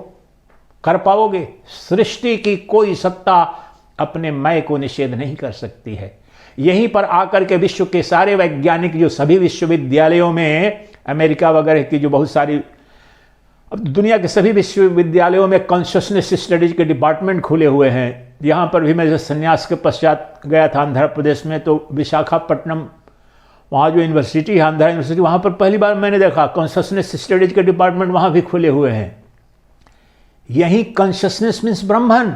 कर पाओगे? सृष्टि की कोई सत्ता अपने मैं को निषेध नहीं कर सकती है। यहीं पर आकर के विश्व के सारे वैज्ञानिक, जो सभी विश्वविद्यालयों में, अमेरिका वगैरह की जो बहुत सारी, अब दुनिया के सभी विश्वविद्यालयों में कॉन्शियसनेस स्टडीज के डिपार्टमेंट खुले हुए हैं। यहाँ पर भी मैं जब संन्यास के पश्चात गया था आंध्र प्रदेश में, तो विशाखापट्टनम, वहाँ जो यूनिवर्सिटी है, आंध्रा यूनिवर्सिटी, वहाँ पर पहली बार मैंने देखा कॉन्शियसनेस स्टडीज के डिपार्टमेंट वहाँ भी खुले हुए हैं। यही कॉन्शियसनेस मीन्स ब्रह्मन।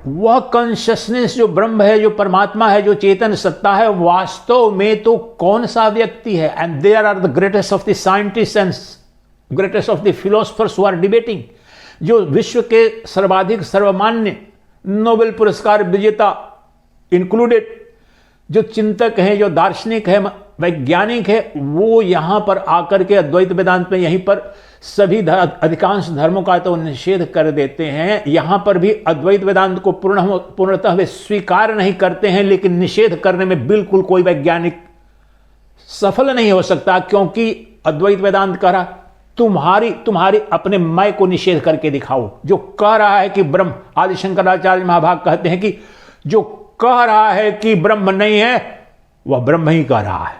वह कॉन्शियसनेस जो ब्रह्म है, जो परमात्मा है, जो चेतन सत्ता है, वास्तव में तो कौन सा व्यक्ति है? And there are the greatest of the scientist and greatest of the philosophers who are debating. जो विश्व के सर्वाधिक सर्वमान्य नोबेल पुरस्कार विजेता इंक्लूडेड जो चिंतक हैं, जो दार्शनिक है, वैज्ञानिक है, वो यहां पर आकर के अद्वैत वेदांत में यहीं पर सभी अधिकांश धर्मों का तो निषेध कर देते हैं। यहां पर भी अद्वैत वेदांत को पूर्णतः वे स्वीकार नहीं करते हैं, लेकिन निषेध करने में बिल्कुल कोई वैज्ञानिक सफल नहीं हो सकता, क्योंकि अद्वैत वेदांत कह रहा तुम्हारी अपने मैं को निषेध करके दिखाओ। जो कह रहा है कि ब्रह्म, आदि शंकराचार्य महाभाग कहते हैं कि जो कह रहा है कि ब्रह्म नहीं है, वह ब्रह्म ही कह रहा है।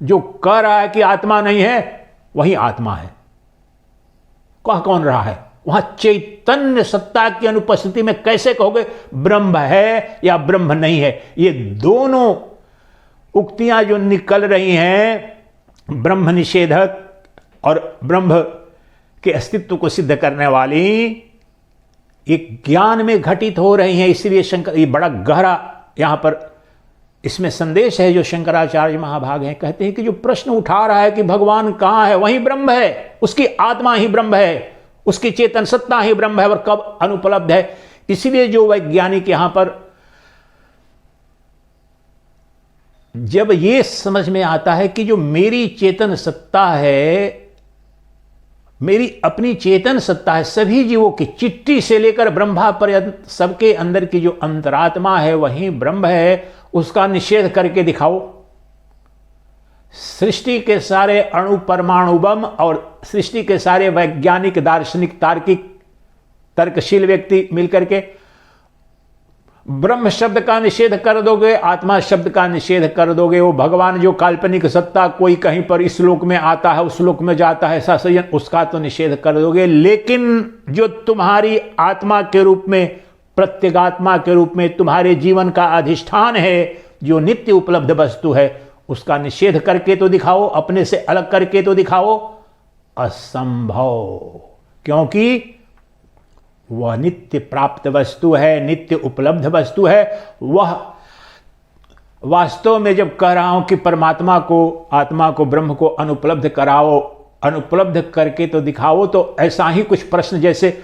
जो कह रहा है कि आत्मा नहीं है, वही आत्मा है। कह कौन रहा है? वहां चैतन्य सत्ता की अनुपस्थिति में कैसे कहोगे ब्रह्म है या ब्रह्म नहीं है? ये दोनों उक्तियां जो निकल रही हैं, ब्रह्म निषेधक और ब्रह्म के अस्तित्व को सिद्ध करने वाली, एक ज्ञान में घटित हो रही हैं। इसलिए शंकर, ये बड़ा गहरा यहां पर इसमें संदेश है जो शंकराचार्य महाभाग हैं। कहते हैं कि जो प्रश्न उठा रहा है कि भगवान कहां है, वही ब्रह्म है, उसकी आत्मा ही ब्रह्म है, उसकी चेतन सत्ता ही ब्रह्म है, और कब अनुपलब्ध है। इसलिए जो वैज्ञानिक यहां पर जब ये समझ में आता है कि जो मेरी चेतन सत्ता है, मेरी अपनी चेतन सत्ता है, सभी जीवों की, चिट्टी से लेकर ब्रह्मा पर्यंत सबके अंदर की जो अंतरात्मा है वही ब्रह्म है, उसका निषेध करके दिखाओ। सृष्टि के सारे अणु, परमाणु बम और सृष्टि के सारे वैज्ञानिक, दार्शनिक, तार्किक, तर्कशील व्यक्ति मिलकर के ब्रह्म शब्द का निषेध कर दोगे, आत्मा शब्द का निषेध कर दोगे, वो भगवान जो काल्पनिक सत्ता कोई कहीं पर इस लोक में आता है उस लोक में जाता है ऐसा सजन, उसका तो निषेध कर दोगे। लेकिन जो तुम्हारी आत्मा के रूप में, प्रत्यगात्मा के रूप में तुम्हारे जीवन का अधिष्ठान है, जो नित्य उपलब्ध वस्तु है, उसका निषेध करके तो दिखाओ, अपने से अलग करके तो दिखाओ। असंभव, क्योंकि वह नित्य प्राप्त वस्तु है, नित्य उपलब्ध वस्तु है। वह वास्तव में जब कह रहा हूं कि परमात्मा को, आत्मा को, ब्रह्म को अनुपलब्ध कराओ, अनुपलब्ध करके तो दिखाओ, तो ऐसा ही कुछ प्रश्न जैसे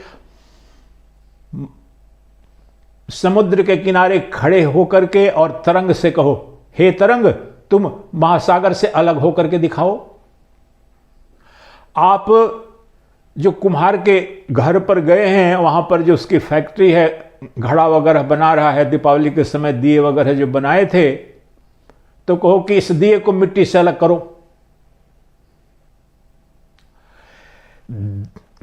समुद्र के किनारे खड़े होकर के और तरंग से कहो, हे तरंग तुम महासागर से अलग होकर के दिखाओ। आप जो कुम्हार के घर पर गए हैं, वहां पर जो उसकी फैक्ट्री है, घड़ा वगैरह बना रहा है, दीपावली के समय दिए वगैरह जो बनाए थे, तो कहो कि इस दिए को मिट्टी से अलग करो।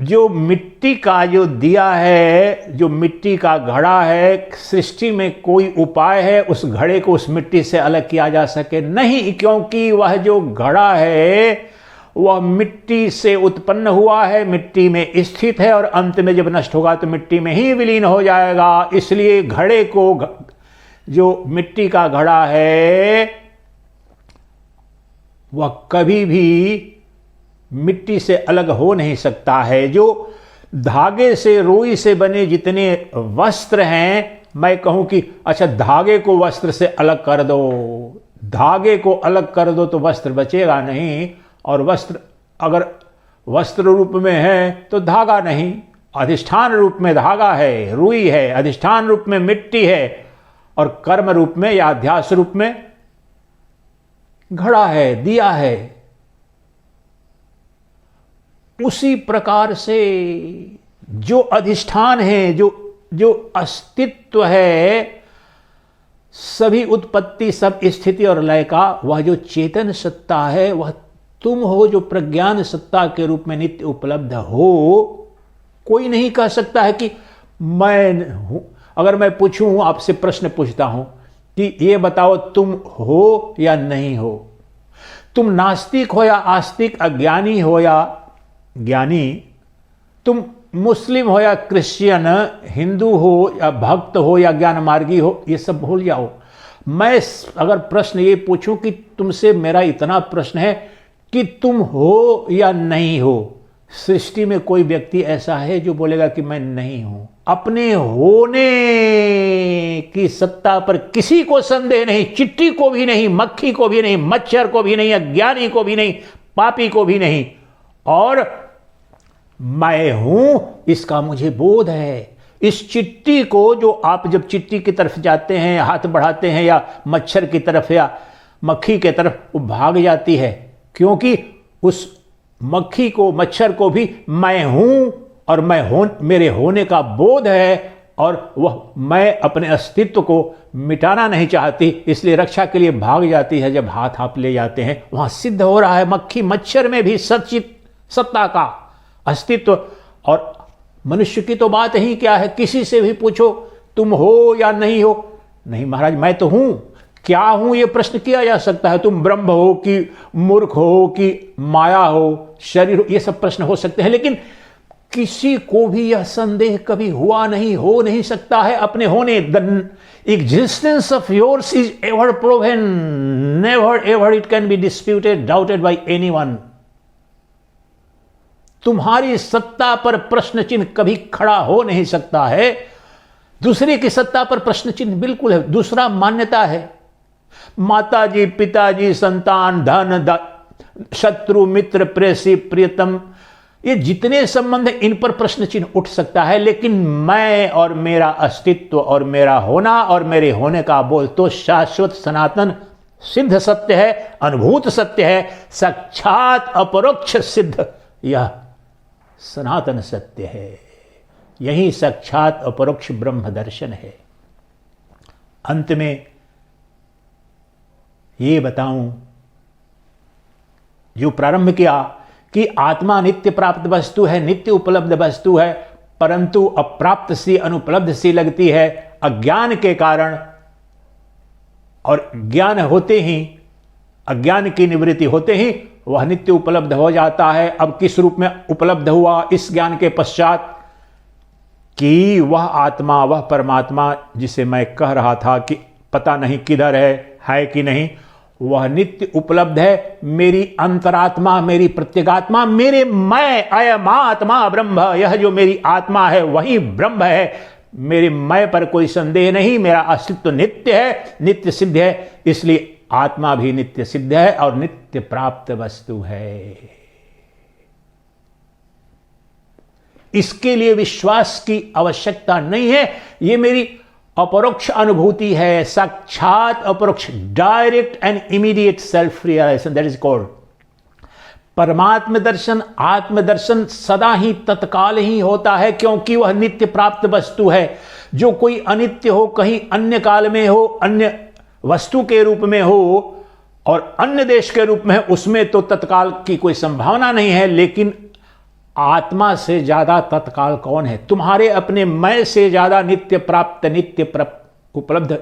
जो मिट्टी का जो दिया है, जो मिट्टी का घड़ा है, सृष्टि में कोई उपाय है उस घड़े को उस मिट्टी से अलग किया जा सके? नहीं, क्योंकि वह जो घड़ा है वह मिट्टी से उत्पन्न हुआ है, मिट्टी में स्थित है और अंत में जब नष्ट होगा तो मिट्टी में ही विलीन हो जाएगा। इसलिए घड़े को, जो मिट्टी का घड़ा है, वह कभी भी मिट्टी से अलग हो नहीं सकता है। जो धागे से, रुई से बने जितने वस्त्र हैं, मैं कहूं कि अच्छा धागे को वस्त्र से अलग कर दो, धागे को अलग कर दो तो वस्त्र बचेगा नहीं, और वस्त्र अगर वस्त्र रूप में है तो धागा नहीं, अधिष्ठान रूप में धागा है, रुई है, अधिष्ठान रूप में मिट्टी है, और कर्म रूप में या अध्यास रूप में घड़ा है, दिया है। उसी प्रकार से जो अधिष्ठान है, जो अस्तित्व है, सभी उत्पत्ति, सब स्थिति और लय का, वह जो चेतन सत्ता है, वह तुम हो, जो प्रज्ञान सत्ता के रूप में नित्य उपलब्ध हो। कोई नहीं कह सकता है कि मैं हूं। अगर मैं पूछूं, आपसे प्रश्न पूछता हूं कि ये बताओ तुम हो या नहीं हो, तुम नास्तिक हो या आस्तिक, अज्ञानी हो या ज्ञानी, तुम मुस्लिम हो या क्रिश्चियन, हिंदू हो या भक्त हो या ज्ञान मार्गी हो, ये सब भूल जाओ। मैं अगर प्रश्न ये पूछूं कि तुमसे, मेरा इतना प्रश्न है कि तुम हो या नहीं हो, सृष्टि में कोई व्यक्ति ऐसा है जो बोलेगा कि मैं नहीं हूं? अपने होने की सत्ता पर किसी को संदेह नहीं, चिट्टी को भी नहीं, मक्खी को भी नहीं, मच्छर को भी नहीं, अज्ञानी को भी नहीं, पापी को भी नहीं। और मैं हूं इसका मुझे बोध है। इस चिट्टी को, जो आप जब चिट्टी की तरफ जाते हैं, हाथ बढ़ाते हैं, या मच्छर की तरफ या मक्खी की तरफ, वो भाग जाती है, क्योंकि उस मक्खी को, मच्छर को भी मैं हूं और मेरे होने का बोध है, और वह मैं अपने अस्तित्व को मिटाना नहीं चाहती, इसलिए रक्षा के लिए भाग जाती है। जब हाथ आप ले जाते हैं, वहां सिद्ध हो रहा है मक्खी मच्छर में भी सचित सत्ता का अस्तित्व। और मनुष्य की तो बात ही क्या है, किसी से भी पूछो तुम हो या नहीं हो, नहीं महाराज मैं तो हूं। क्या हूं ये प्रश्न किया जा सकता है, तुम ब्रह्म हो कि मूर्ख हो कि माया हो, शरीर हो, ये सब प्रश्न हो सकते हैं, लेकिन किसी को भी यह संदेह कभी हुआ नहीं, हो नहीं सकता है अपने होने। The existence of yours is ever proven, never ever it can be disputed, doubted bye anyone. तुम्हारी सत्ता पर प्रश्न चिन्ह कभी खड़ा हो नहीं सकता है। दूसरे की सत्ता पर प्रश्न चिन्ह बिल्कुल है, दूसरा मान्यता है। माताजी, पिताजी, संतान, धन, शत्रु, मित्र, प्रेसी, प्रियतम, ये जितने संबंध हैं, इन पर प्रश्न चिन्ह उठ सकता है, लेकिन मैं और मेरा अस्तित्व और मेरा होना और मेरे होने का बोध तो शाश्वत, सनातन, सिद्ध सत्य है, अनुभूत सत्य है, साक्षात अपरोक्ष सिद्ध, यह सनातन सत्य है। यही साक्षात अपरोक्ष ब्रह्म दर्शन है। अंत में ये बताऊं, जो प्रारंभ किया कि आत्मा नित्य प्राप्त वस्तु है, नित्य उपलब्ध वस्तु है, परंतु अप्राप्त सी, अनुपलब्ध सी लगती है। अज्ञान के कारण, और ज्ञान होते ही, अज्ञान की निवृत्ति होते ही वह नित्य उपलब्ध हो जाता है। अब किस रूप में उपलब्ध हुआ इस ज्ञान के पश्चात? कि वह आत्मा, वह परमात्मा जिसे मैं कह रहा था कि पता नहीं किधर है कि नहीं, वह नित्य उपलब्ध है। मेरी अंतरात्मा, मेरी प्रत्यगात्मा, मेरे मैं, अयम आत्मा ब्रह्म, यह जो मेरी आत्मा है वही ब्रह्म है। मेरे मैं पर कोई संदेह नहीं, मेरा अस्तित्व नित्य है, नित्य सिद्ध है, इसलिए आत्मा भी नित्य सिद्ध है और नित्य प्राप्त वस्तु है। इसके लिए विश्वास की आवश्यकता नहीं है। यह मेरी अपरोक्ष अनुभूति है, साक्षात अपरोक्ष, direct and immediate self realisation, that is called परमात्म दर्शन। आत्मदर्शन सदा ही तत्काल ही होता है, क्योंकि वह नित्य प्राप्त वस्तु है। जो कोई अनित्य हो, कहीं अन्य काल में हो, अन्य वस्तु के रूप में हो और अन्य देश के रूप में है, उसमें तो तत्काल की कोई संभावना नहीं है। लेकिन आत्मा से ज्यादा तत्काल कौन है? तुम्हारे अपने मैं से ज्यादा नित्य प्राप्त, नित्य उपलब्ध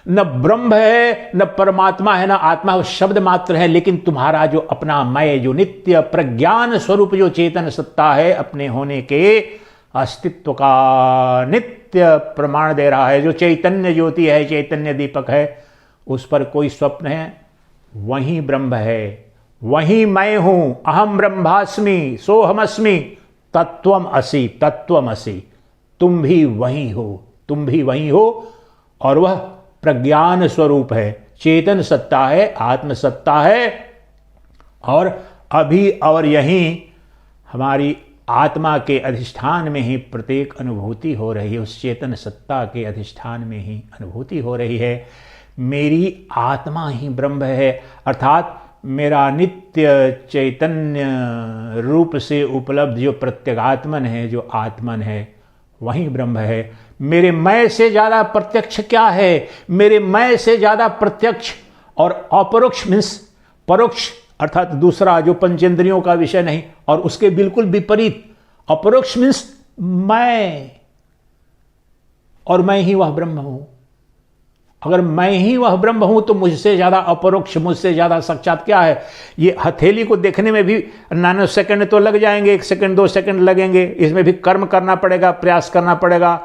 न ब्रह्म है, न परमात्मा है, न आत्मा, शब्द मात्र है। लेकिन तुम्हारा जो अपना मैं, जो नित्य प्रज्ञान स्वरूप, जो चेतन सत्ता है, अपने होने के अस्तित्व का नित्य प्रमाण दे रहा है, जो चैतन्य ज्योति है, चैतन्य दीपक है, उस पर कोई स्वप्न है, वही ब्रह्म है, वही मैं हूं। अहम ब्रह्मास्मि सोहमस्मि तत्वम असि, तत्वम असि। तुम भी वही हो, तुम भी वही हो, और वह प्रज्ञान स्वरूप है, चेतन सत्ता है, आत्म सत्ता है। और अभी और यहीं हमारी आत्मा के अधिष्ठान में ही प्रत्येक अनुभूति हो रही है, उस चेतन सत्ता के अधिष्ठान में ही अनुभूति हो रही है। मेरी आत्मा ही ब्रह्म है, अर्थात मेरा नित्य चैतन्य रूप से उपलब्ध जो प्रत्यगात्मन है, जो आत्मन है, वही ब्रह्म है। मेरे मैं से ज्यादा प्रत्यक्ष क्या है? मेरे मैं से ज्यादा प्रत्यक्ष और अपरोक्ष मीन्स परोक्ष, अर्थात दूसरा जो पंचेंद्रियों का विषय नहीं, और उसके बिल्कुल विपरीत अपरोक्ष मीन्स मैं, और मैं ही वह ब्रह्म हूं। अगर मैं ही वह ब्रह्म हूं तो मुझसे ज्यादा अपरोक्ष, मुझसे ज्यादा साक्षात क्या है? ये हथेली को देखने में भी नैनो सेकंड तो लग जाएंगे, 1 सेकंड 2 सेकंड लगेंगे, इसमें भी कर्म करना पड़ेगा, प्रयास करना पड़ेगा।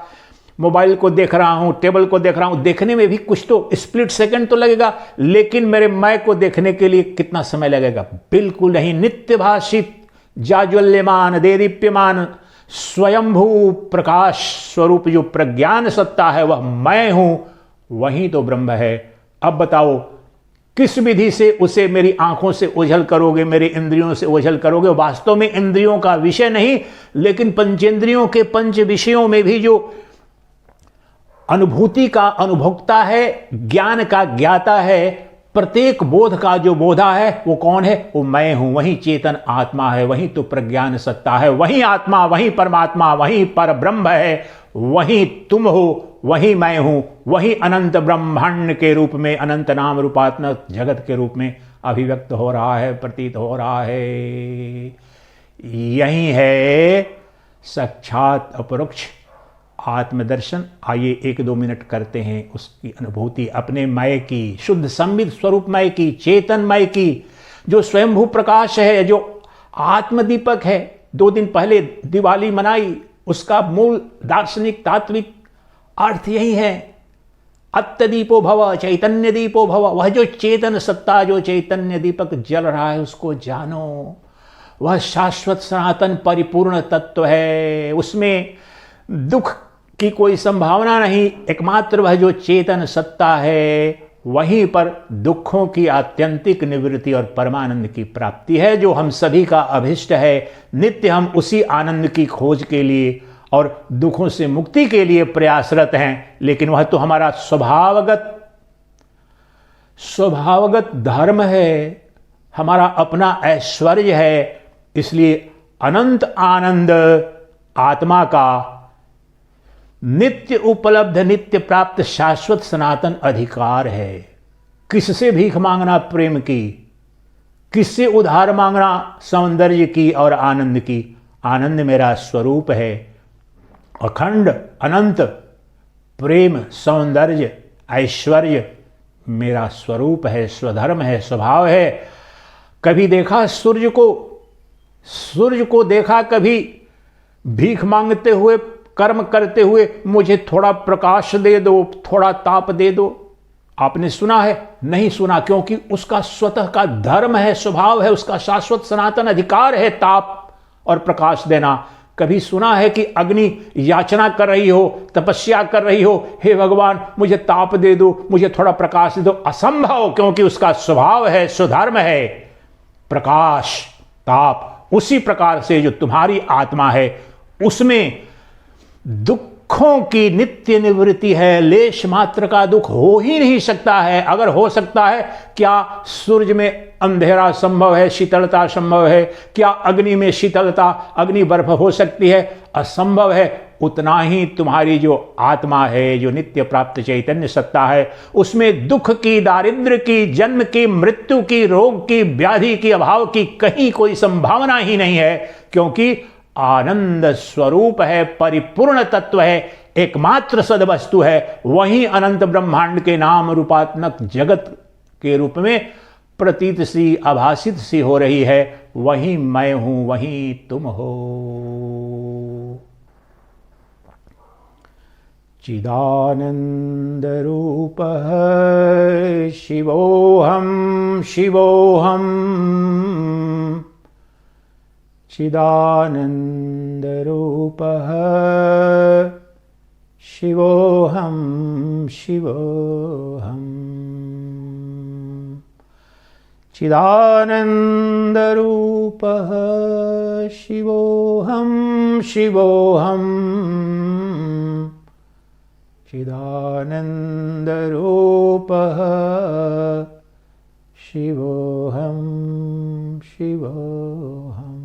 मोबाइल को देख रहा हूं, टेबल को देख रहा हूं, देखने में भी कुछ तो स्प्लिट सेकंड तो लगेगा, लेकिन मेरे मैं को देखने के लिए कितना समय लगेगा? बिल्कुल नहीं। नित्य भाषित, जाज्वल्यमान, देदीप्यमान, स्वयंभू प्रकाश स्वरूप जो प्रज्ञान सत्ता है, वह मैं हूं, वही तो ब्रह्म है। अब बताओ किस विधि से उसे मेरी आंखों से ओझल करोगे, मेरे इंद्रियों से ओझल करोगे? वास्तव में इंद्रियों का विषय नहीं, लेकिन पंचेंद्रियों के पंच विषयों में भी जो अनुभूति का अनुभोक्ता है, ज्ञान का ज्ञाता है, प्रत्येक बोध का जो बोधा है, वो कौन है? वो मैं हूं, वही चेतन आत्मा है, वही तो प्रज्ञान सत्ता है, वही आत्मा, वही परमात्मा, वही पर ब्रह्म है, वही तुम हो, वही मैं हूं, वही अनंत ब्रह्मांड के रूप में, अनंत नाम रूपात्मक जगत के रूप में अभिव्यक्त हो रहा है, प्रतीत हो रहा है। यही है साक्षात अपरोक्ष आत्मदर्शन। आइए 1-2 मिनट करते हैं उसकी अनुभूति, अपने मय की, शुद्ध संबित स्वरूप मय की, चेतन मय की, जो स्वयंभू प्रकाश है, जो आत्मदीपक है। 2 दिन पहले दिवाली मनाई, उसका मूल दार्शनिक तात्विक अर्थ यही है, अत्यदीपो भव, चैतन्य दीपो भव। वह जो चेतन सत्ता, जो चैतन्य दीपक जल रहा है, उसको जानो। वह शाश्वत सनातन परिपूर्ण तत्व है, उसमें दुख की कोई संभावना नहीं। एकमात्र वह जो चेतन सत्ता है, वहीं पर दुखों की आत्यंतिक निवृत्ति और परमानंद की प्राप्ति है, जो हम सभी का अभिष्ट है। नित्य हम उसी आनंद की खोज के लिए और दुखों से मुक्ति के लिए प्रयासरत हैं, लेकिन वह तो हमारा स्वभावगत धर्म है, हमारा अपना ऐश्वर्य है। इसलिए अनंत आनंद आत्मा का नित्य उपलब्ध, नित्य प्राप्त, शाश्वत सनातन अधिकार है। किससे भीख मांगना प्रेम की, किससे उधार मांगना सौंदर्य की और आनंद की? आनंद मेरा स्वरूप है, अखंड, अनंत, प्रेम, सौंदर्य, ऐश्वर्य मेरा स्वरूप है, स्वधर्म है, स्वभाव है। कभी देखा सूर्य को देखा कभी भीख मांगते हुए, कर्म करते हुए, मुझे थोड़ा प्रकाश दे दो, थोड़ा ताप दे दो? आपने सुना है? नहीं सुना, क्योंकि उसका स्वतः का धर्म है, स्वभाव है, उसका शाश्वत सनातन अधिकार है ताप और प्रकाश देना। कभी सुना है कि अग्नि याचना कर रही हो, तपस्या कर रही हो, हे भगवान मुझे ताप दे दो, मुझे थोड़ा प्रकाश दे दो? असंभव, क्योंकि उसका स्वभाव है, स्वधर्म है प्रकाश, ताप। उसी प्रकार से जो तुम्हारी आत्मा है उसमें दुखों की नित्य निवृत्ति है, लेश मात्र का दुख हो ही नहीं सकता है। अगर हो सकता है, क्या सूर्य में अंधेरा संभव है, शीतलता संभव है? क्या अग्नि में शीतलता, अग्नि बर्फ हो सकती है? असंभव है। उतना ही तुम्हारी जो आत्मा है, जो नित्य प्राप्त चैतन्य सत्ता है, उसमें दुख की, दारिद्र्य की, जन्म की, मृत्यु की, रोग की, व्याधि की, अभाव की कहीं कोई संभावना ही नहीं है, क्योंकि आनंद स्वरूप है, परिपूर्ण तत्व है, एकमात्र सदवस्तु है। वही अनंत ब्रह्मांड के नाम रूपात्मक जगत के रूप में प्रतीत सी, आभासित सी हो रही है। वही मैं हूं, वही तुम हो। चिदानंद रूपः शिवोऽहं, शिवोऽहं। चिदानंद रूपः शिवोऽहं, शिवोऽहं। चिदानंद रूपः शिवोऽहं, शिवोऽहं। चिदानंद रूपः शिवोऽहं, शिवोऽहम्।